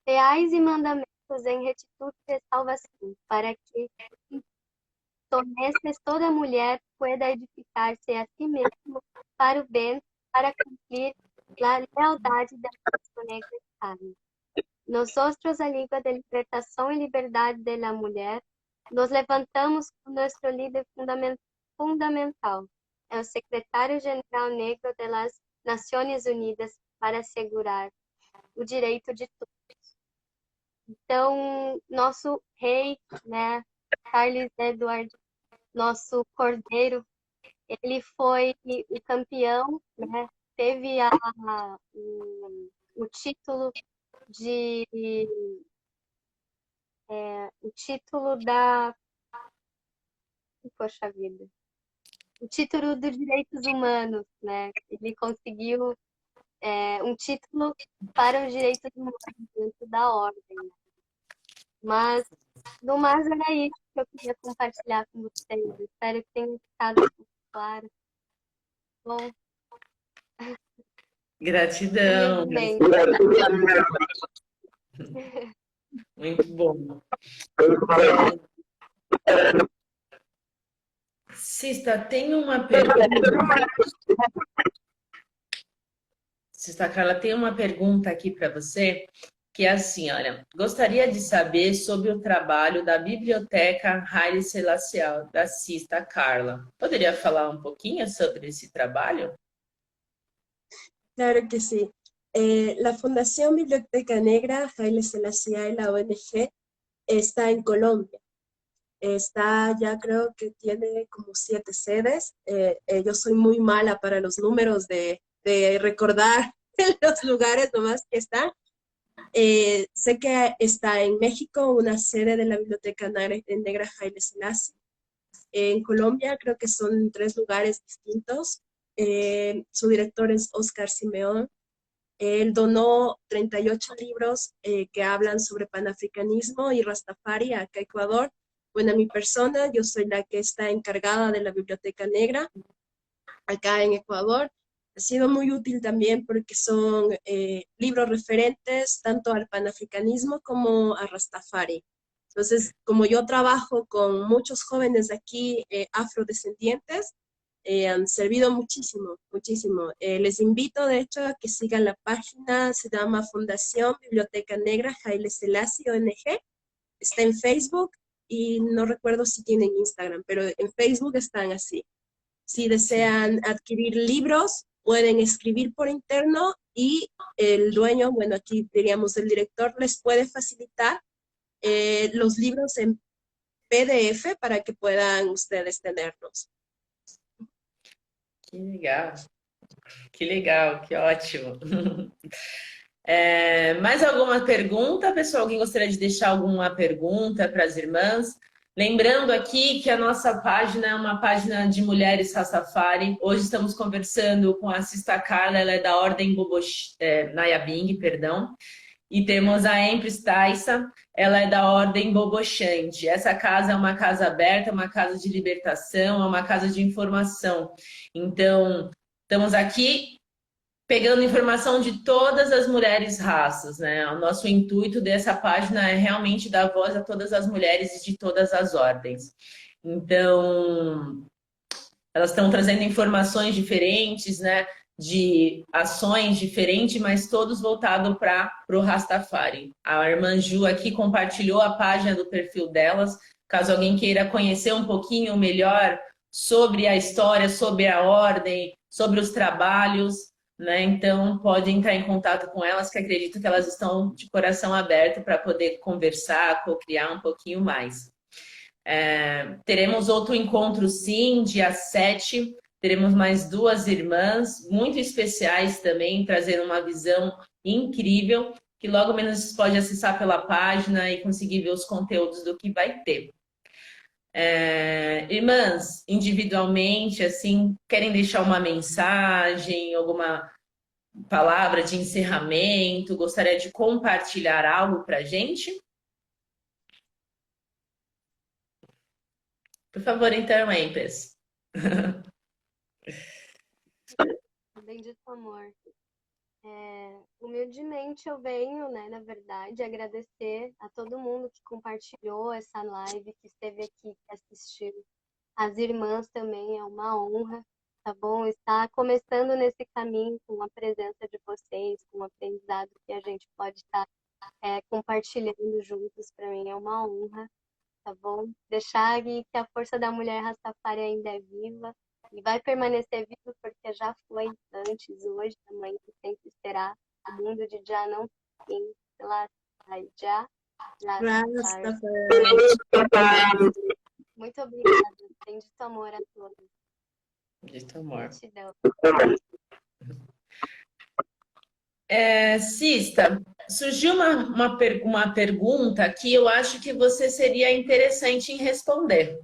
reais y mandamentos en rectitud de salvación, para que entonces toda mujer pueda edificarse a sí misma para o bem, para cumplir la lealdad de la negra carne. Nosotros, a Liga de Libertação e Liberdade de la Mulher, nos levantamos com nosso líder fundamental, é o secretário-geral negro das Nações Unidas, para assegurar o direito de todos. Então, nosso rei, né, Charles Edward, nosso cordeiro, ele foi o campeão, né, teve o título de o título da, poxa vida, o título dos direitos humanos, né? Ele conseguiu um título para os direitos humanos dentro da ordem, né? Mas, no mais, era isso que eu queria compartilhar com vocês. Espero que tenha ficado claro. Bom, Gratidão. humildemente. Muito bom. Sista, tem uma pergunta. Sista Carla, tem uma pergunta aqui para você, que é assim, olha, gostaria de saber sobre o trabalho da Biblioteca Haile Selassie da Sista Carla. Poderia falar um pouquinho sobre esse trabalho? Claro que sí. La Fundación Biblioteca Negra Haile Selassie, la ONG, está en Colombia. Está, ya creo que tiene como 7 sedes. Yo soy muy mala para los números de recordar los lugares nomás que está. Sé que está en México una sede de la Biblioteca Negra Haile Selassie. En Colombia creo que son 3 lugares distintos. Su director es Oscar Simeón. Él donó 38 libros que hablan sobre panafricanismo y Rastafari acá a Ecuador. Bueno, mi persona, yo soy la que está encargada de la Biblioteca Negra acá en Ecuador. Ha sido muy útil también porque son libros referentes tanto al panafricanismo como a Rastafari. Entonces, como yo trabajo con muchos jóvenes aquí afrodescendientes, han servido muchísimo, muchísimo. Les invito, de hecho, a que sigan la página, se llama Fundación Biblioteca Negra Haile Selassie ONG. Está en Facebook y no recuerdo si tienen Instagram, pero en Facebook están así. Si desean adquirir libros, pueden escribir por interno y el dueño, bueno, aquí diríamos el director, les puede facilitar los libros en PDF para que puedan ustedes tenerlos. Que legal, que ótimo. Mais alguma pergunta, pessoal? Alguém gostaria de deixar alguma pergunta para as irmãs? Lembrando aqui que a nossa página é uma página de mulheres Rastafari. Hoje estamos conversando com a Sista Carla, ela é da Ordem Nyabing, perdão. E temos a Empress Taissa, ela é da Ordem Bobochante. Essa casa é uma casa aberta, uma casa de libertação, é uma casa de informação. Então, estamos aqui pegando informação de todas as mulheres raças, né? O nosso intuito dessa página é realmente dar voz a todas as mulheres de todas as ordens. Então, elas estão trazendo informações diferentes, né? De ações diferentes, mas todos voltados para o Rastafari. A irmã Ju aqui compartilhou a página do perfil delas, caso alguém queira conhecer um pouquinho melhor sobre a história, sobre a ordem, sobre os trabalhos, né? Então pode entrar em contato com elas, que acredito que elas estão de coração aberto para poder conversar, co-criar um pouquinho mais. Teremos outro encontro sim, dia 7. Teremos mais 2 irmãs muito especiais também, trazendo uma visão incrível, que logo menos você pode acessar pela página e conseguir ver os conteúdos do que vai ter. Irmãs, individualmente, assim, querem deixar uma mensagem, alguma palavra de encerramento? Gostaria de compartilhar algo para a gente? Por favor, então, Empress. Bendito amor. Humildemente eu venho, né, na verdade, agradecer a todo mundo que compartilhou essa live, que esteve aqui, que assistiu. As irmãs também, é uma honra, tá bom? Estar começando nesse caminho com a presença de vocês, com o aprendizado que a gente pode estar compartilhando juntos, para mim é uma honra, tá bom? Deixar que a força da mulher Rastafari ainda é viva, e vai permanecer vivo porque já foi antes, hoje, amanhã sempre será. O mundo de Já não tem, lá Já. Muito obrigada. Bendito amor a todos. Bendito amor. Gratidão. Sista, surgiu uma pergunta que eu acho que você seria interessante em responder.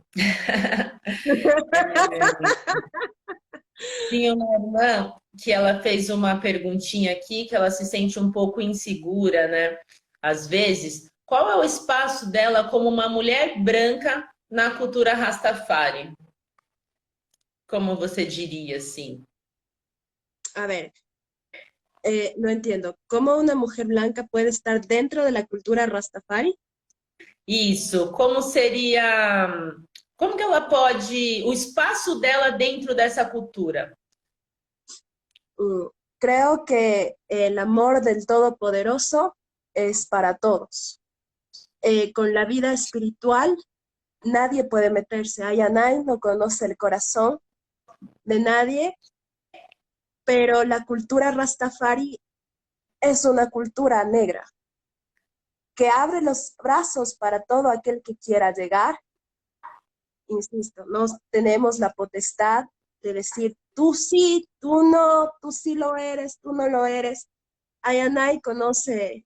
Tinha uma irmã que ela fez uma perguntinha aqui, que ela se sente um pouco insegura, né? Às vezes, qual é o espaço dela como uma mulher branca na cultura Rastafari? Como você diria assim? A ver, no entiendo. ¿Cómo una mujer blanca puede estar dentro de la cultura Rastafari? Isso, como seria, como que ela pode, o espaço dela dentro dessa cultura? Mm, Creo que el amor del Todopoderoso es para todos. Con la vida espiritual, nadie puede meterse. Ayanay no conoce el corazón de nadie, pero la cultura Rastafari es una cultura negra que abre los brazos para todo aquel que quiera llegar. Insisto, no tenemos la potestad de decir tú sí, tú sí lo eres, tú no lo eres. Ayanay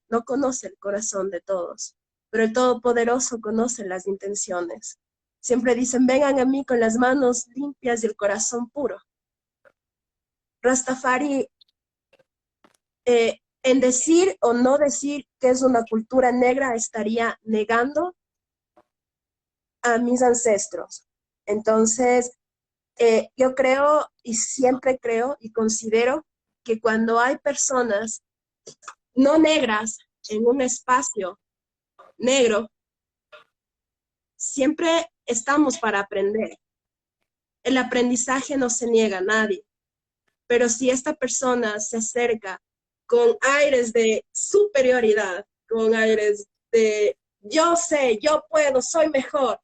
no conoce el corazón de todos, pero el Todopoderoso conoce las intenciones. Siempre dicen, vengan a mí con las manos limpias y el corazón puro. Rastafari, en decir o no decir que es una cultura negra, estaría negando a mis ancestros. Entonces, yo creo y siempre creo y considero que cuando hay personas no negras en un espacio negro, siempre estamos para aprender. El aprendizaje no se niega a nadie, pero si esta persona se acerca con aires de superioridad, con aires de yo sé, yo puedo, soy mejor,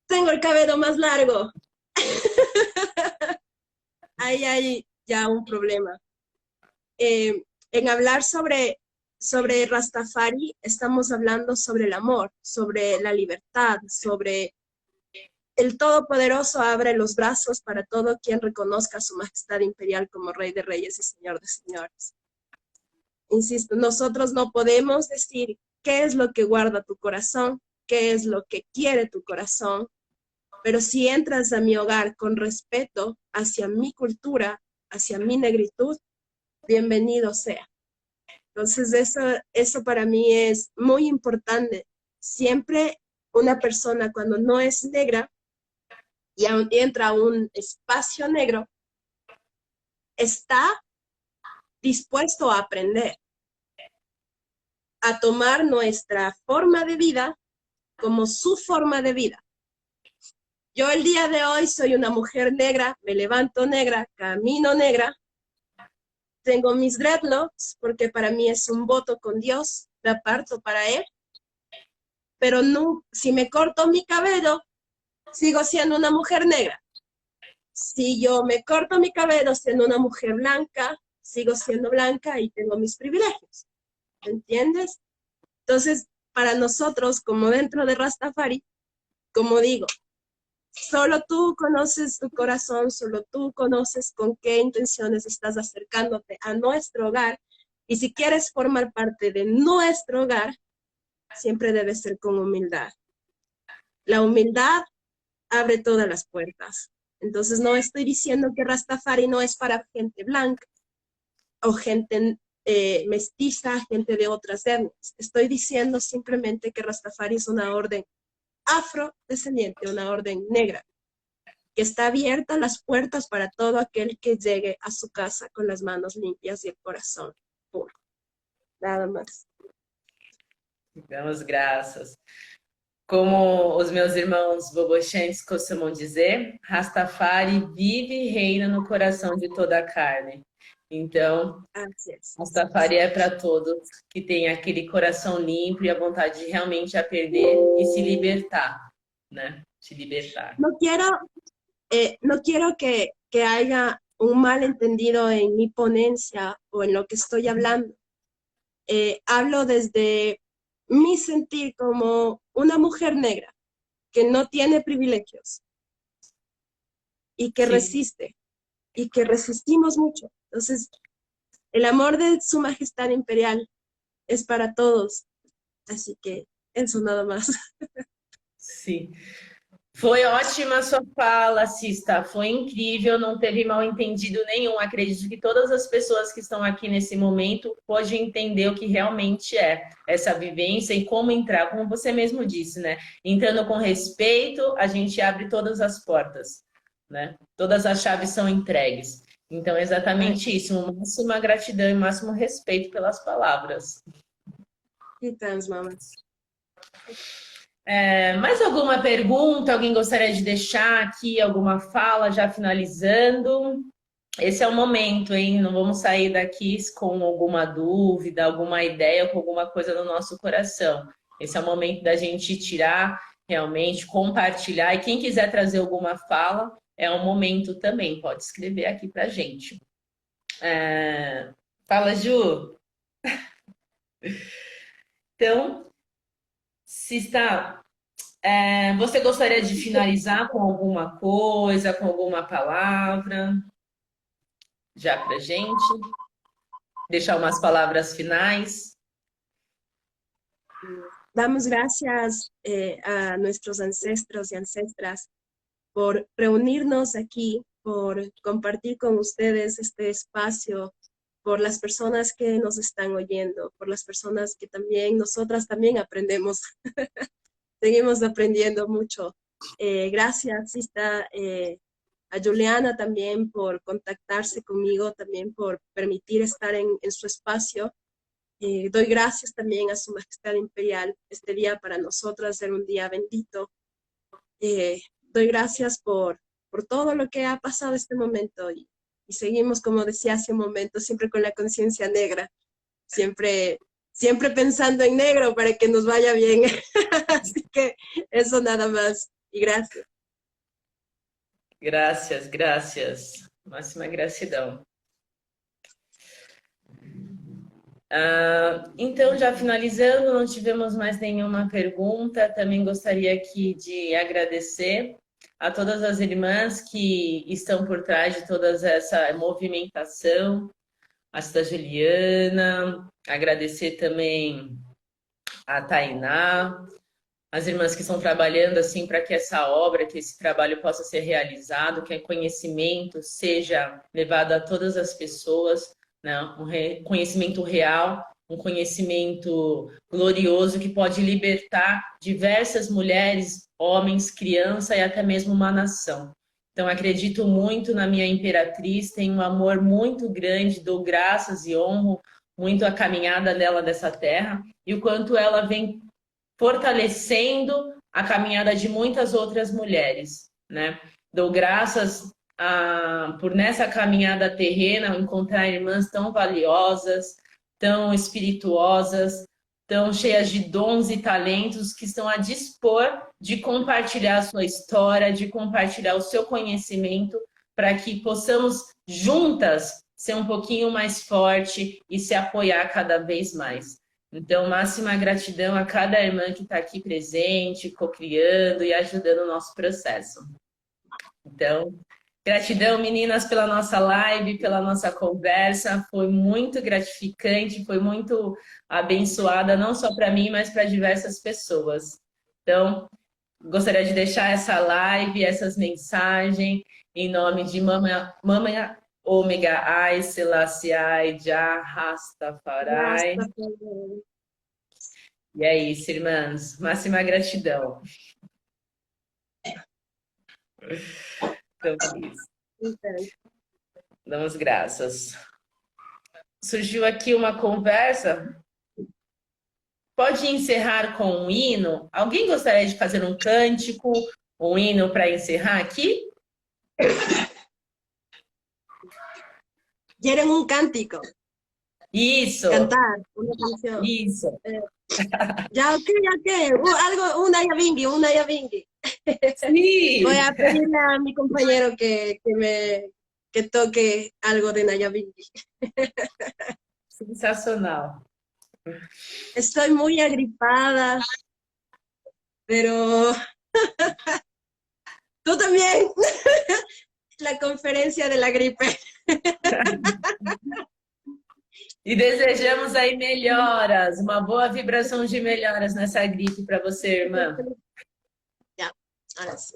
tengo el cabello más largo, ahí hay ya un problema. En hablar sobre Rastafari, estamos hablando sobre el amor, sobre la libertad, sobre el Todopoderoso abre los brazos para todo quien reconozca su majestad imperial como Rey de Reyes y Señor de Señores. Insisto, nosotros no podemos decir qué es lo que guarda tu corazón, qué es lo que quiere tu corazón, pero si entras a mi hogar con respeto hacia mi cultura, hacia mi negritud, bienvenido sea. Entonces, eso para mí es muy importante. Siempre una persona cuando no es negra y entra a un espacio negro, está dispuesto a aprender, a tomar nuestra forma de vida como su forma de vida. Yo el día de hoy soy una mujer negra, me levanto negra, camino negra, tengo mis dreadlocks porque para mí es un voto con Dios, me aparto para Él, pero no, si me corto mi cabello, sigo siendo una mujer negra. Si yo me corto mi cabello siendo una mujer blanca, sigo siendo blanca y tengo mis privilegios. ¿Entiendes? Entonces, para nosotros, como dentro de Rastafari, como digo, solo tú conoces tu corazón, solo tú conoces con qué intenciones estás acercándote a nuestro hogar. Y si quieres formar parte de nuestro hogar, siempre debe ser con humildad. La humildad abre todas las puertas. Entonces no estoy diciendo que Rastafari no es para gente blanca o gente mestiza, gente de otras etnias. Estoy diciendo simplemente que Rastafari es una orden afrodescendiente, una orden negra, que está abierta las puertas para todo aquel que llegue a su casa con las manos limpias y el corazón puro. Nada más. Damos graças. Como os meus irmãos bobochantes costumam dizer, Rastafari vive e reina no coração de toda a carne. Então, Así es. Rastafari é para todos que têm aquele coração limpo e a vontade de realmente aprender e se libertar, né? Se libertar. No quiero que haya un malentendido en mi ponencia o en lo que estoy hablando. Hablo desde mi sentir como una mujer negra que no tiene privilegios y que Sí. resiste y que resistimos mucho. Entonces, el amor de Su Majestad Imperial es para todos. Así que eso nada más. Sim. Foi ótima a sua fala, Sista. Foi incrível, não teve mal entendido nenhum. Acredito que todas as pessoas que estão aqui nesse momento podem entender o que realmente é essa vivência e como entrar, como você mesmo disse, né? Entrando com respeito, a gente abre todas as portas, né? Todas as chaves são entregues. Então, é exatamente isso. Máxima gratidão e máximo respeito pelas palavras. Então, mamas. Mais alguma pergunta? Alguém gostaria de deixar aqui alguma fala, já finalizando? Esse é o momento, hein? Não vamos sair daqui com alguma dúvida, alguma ideia, com alguma coisa no nosso coração. Esse é o momento da gente tirar, realmente, compartilhar. E quem quiser trazer alguma fala, é o momento também. Pode escrever aqui pra gente. Fala, Ju. Então, Sista, você gostaria de finalizar com alguma coisa, com alguma palavra? Já pra gente? Deixar umas palavras finais? Damos gracias a nuestros ancestros y ancestras por reunirnos aquí, por compartir con ustedes este espacio, por las personas que nos están oyendo, por las personas que también, nosotras también aprendemos, seguimos aprendiendo mucho. Gracias, Sista, a Juliana también por contactarse conmigo, también por permitir estar en su espacio. Doy gracias también a Su Majestad Imperial. Este día para nosotras era un día bendito. Doy gracias por todo lo que ha pasado este momento y seguimos, como decía hace un momento, siempre con la conciencia negra, siempre pensando en negro para que nos vaya bien. Así que eso nada más. Y gracias. Gracias, gracias. Máxima gratidão. Então, já finalizando, não tivemos mais nenhuma pergunta. Também gostaria aqui de agradecer a todas as irmãs que estão por trás de toda essa movimentação, a Sista Juliana, agradecer também a Tainá, as irmãs que estão trabalhando assim para que essa obra, que esse trabalho possa ser realizado, que o conhecimento seja levado a todas as pessoas, né? Um conhecimento real, um conhecimento glorioso que pode libertar diversas mulheres, homens, crianças e até mesmo uma nação. Então, acredito muito na minha imperatriz, tenho um amor muito grande, dou graças e honro muito a caminhada dela dessa terra e o quanto ela vem fortalecendo a caminhada de muitas outras mulheres, né? Dou graças por nessa caminhada terrena encontrar irmãs tão valiosas, tão espirituosas, tão cheias de dons e talentos que estão a dispor de compartilhar a sua história, de compartilhar o seu conhecimento, para que possamos juntas ser um pouquinho mais forte e se apoiar cada vez mais. Então, máxima gratidão a cada irmã que está aqui presente, co-criando e ajudando o nosso processo. Então, gratidão, meninas, pela nossa live, pela nossa conversa. Foi muito gratificante, foi muito abençoada, não só para mim, mas para diversas pessoas. Então, gostaria de deixar essa live, essas mensagens, em nome de Mama Ômega Ai Selassie Ai Jah Rastafari. E é isso, irmãs. Máxima gratidão. Então, isso. Damos graças. Surgiu aqui uma conversa. Pode encerrar com um hino? Alguém gostaria de fazer um cântico, um hino para encerrar aqui? ¿Quieren un cántico? Isso. Cantar una canción. Isso. Ya, ok. Algo, una Yavingui. Sí. Voy a pedirle a mi compañero que toque algo de Nayavingui. Sensacional. Estoy muy agripada, pero tú también. La conferencia de la gripe. E desejamos aí melhoras, uma boa vibração de melhoras nessa gripe para você, irmã. Ya, ahora sí.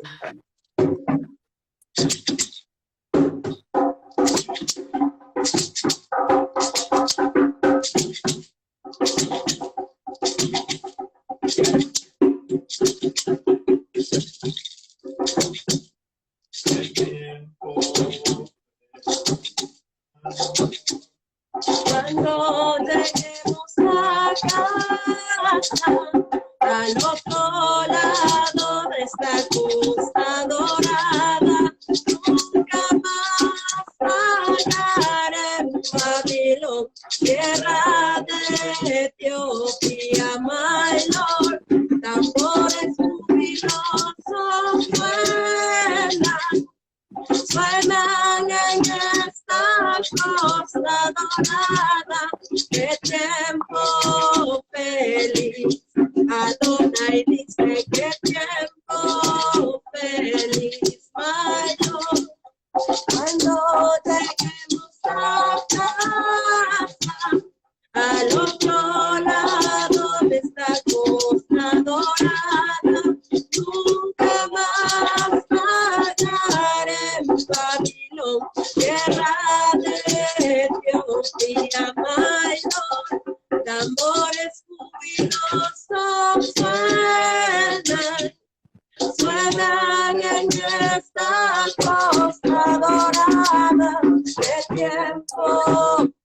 Cuando lleguemos a casa, al otro lado de esta costa dorada, nunca más fallaré en Babilón, tierra de Etiopía, my Lord. Tambores jubilosos suenan en esta costa dorada, qué tiempo feliz. Adonai dice qué tiempo feliz, mayor. Cuando lleguemos a casa, al otro lado de esta costa dorada, nunca más fallaré en Babilón, tierra de Etiopía, mayor. Tambores jubilosos suenan en esta costa dorada, qué tiempo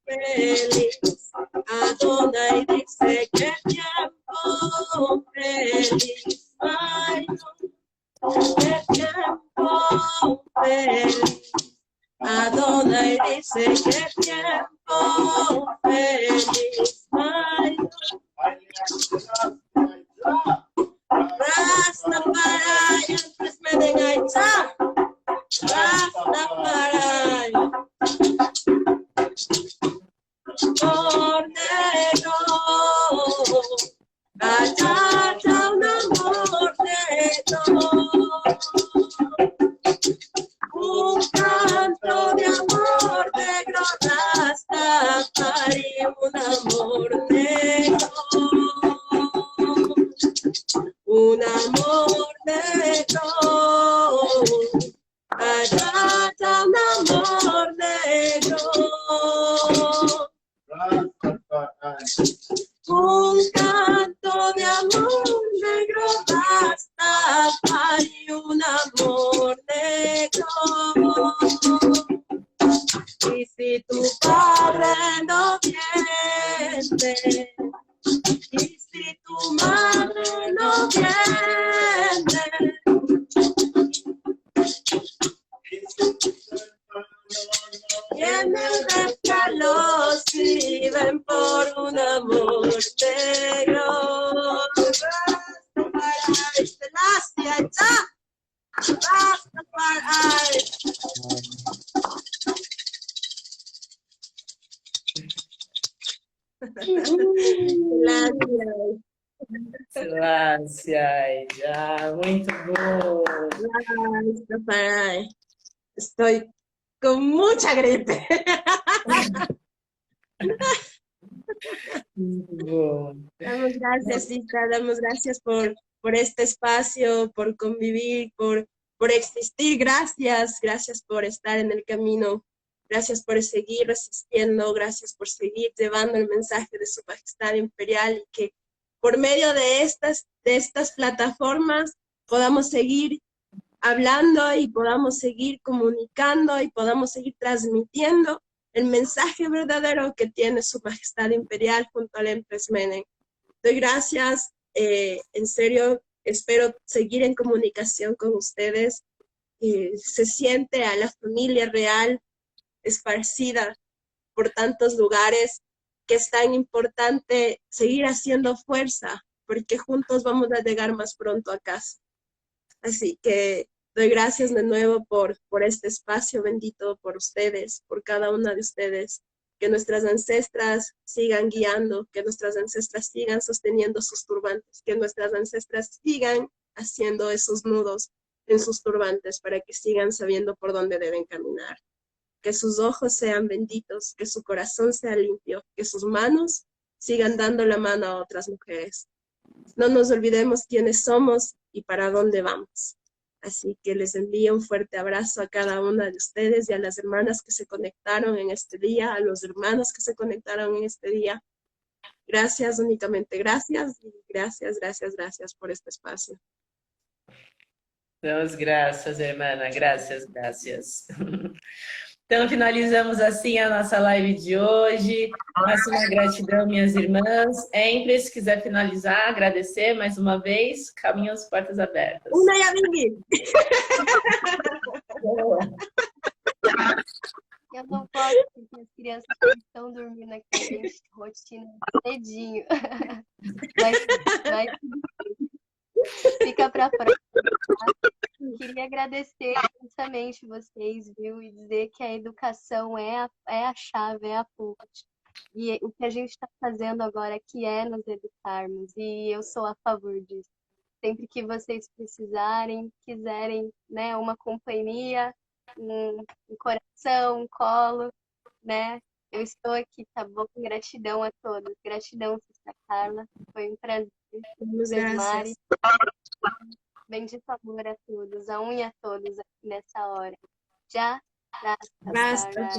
feliz. Adonai dice qué tiempo feliz, ay, qué tiempo feliz. Adonai dice qué tiempo feliz, ay, Rastafari, antes me den aiza. Rastafari. Cordero, allá un amor un canto de amor negro, Rastafari, un amor negro. Un amor negro, allá está un amor negro. Un canto de amor negro, Rastafari, un amor negro. Y si tu padre no viene, y si tu madre no viene, vienen de escalos y ven por un amor negro. Rastafari, Selassie, Rastafari. Gracias, ya, muito bom. Rastafari. Estoy con mucha gripe. Muito bom. Damos gracias, Lisa, damos gracias por este espacio, por convivir, por existir. Gracias, gracias por estar en el camino. Gracias por seguir resistiendo, gracias por seguir llevando el mensaje de Su Majestad Imperial y que por medio de estas plataformas podamos seguir hablando y podamos seguir comunicando y podamos seguir transmitiendo el mensaje verdadero que tiene Su Majestad Imperial junto al Empress Menen. Doy gracias, en serio, espero seguir en comunicación con ustedes. Se siente a la familia real esparcida por tantos lugares que es tan importante seguir haciendo fuerza, porque juntos vamos a llegar más pronto a casa. Así que doy gracias de nuevo por este espacio bendito, por ustedes, por cada una de ustedes. Que nuestras ancestras sigan guiando, que nuestras ancestras sigan sosteniendo sus turbantes, que nuestras ancestras sigan haciendo esos nudos en sus turbantes para que sigan sabiendo por dónde deben caminar. que sus ojos sean benditos, que su corazón sea limpio, que sus manos sigan dando la mano a otras mujeres. No nos olvidemos quiénes somos y para dónde vamos. Así que les envío un fuerte abrazo a cada una de ustedes y a las hermanas que se conectaron en este día, a los hermanos que se conectaron en este día. Gracias, únicamente gracias, y gracias, gracias, gracias por este espacio. Damos graças, irmã, graças, graças. Então, finalizamos assim a nossa live de hoje. Máxima gratidão, minhas irmãs. Sempre, se quiser finalizar, agradecer mais uma vez, caminho às portas abertas. Una ya viví. Eu não posso, porque as crianças estão dormindo aqui, gente, rotina cedinho. Mas fica para próxima. Queria agradecer imensamente vocês, viu? E dizer que a educação é a chave, é a ponte. E o que a gente está fazendo agora aqui é nos educarmos. E eu sou a favor disso. Sempre que vocês precisarem, quiserem, né, uma companhia, um coração, um colo, né? Eu estou aqui, tá bom? Gratidão a todos. Gratidão, Sister Carla. Foi um prazer. Gracias. Bendito amor a todos, a unha a todos aqui nessa hora. Já, Basta.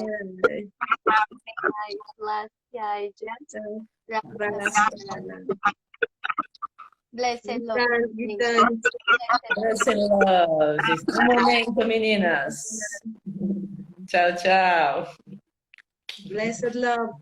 Blessed Lord. Blessed love. Um momento, meninas. Tchau, tchau. Blessed love.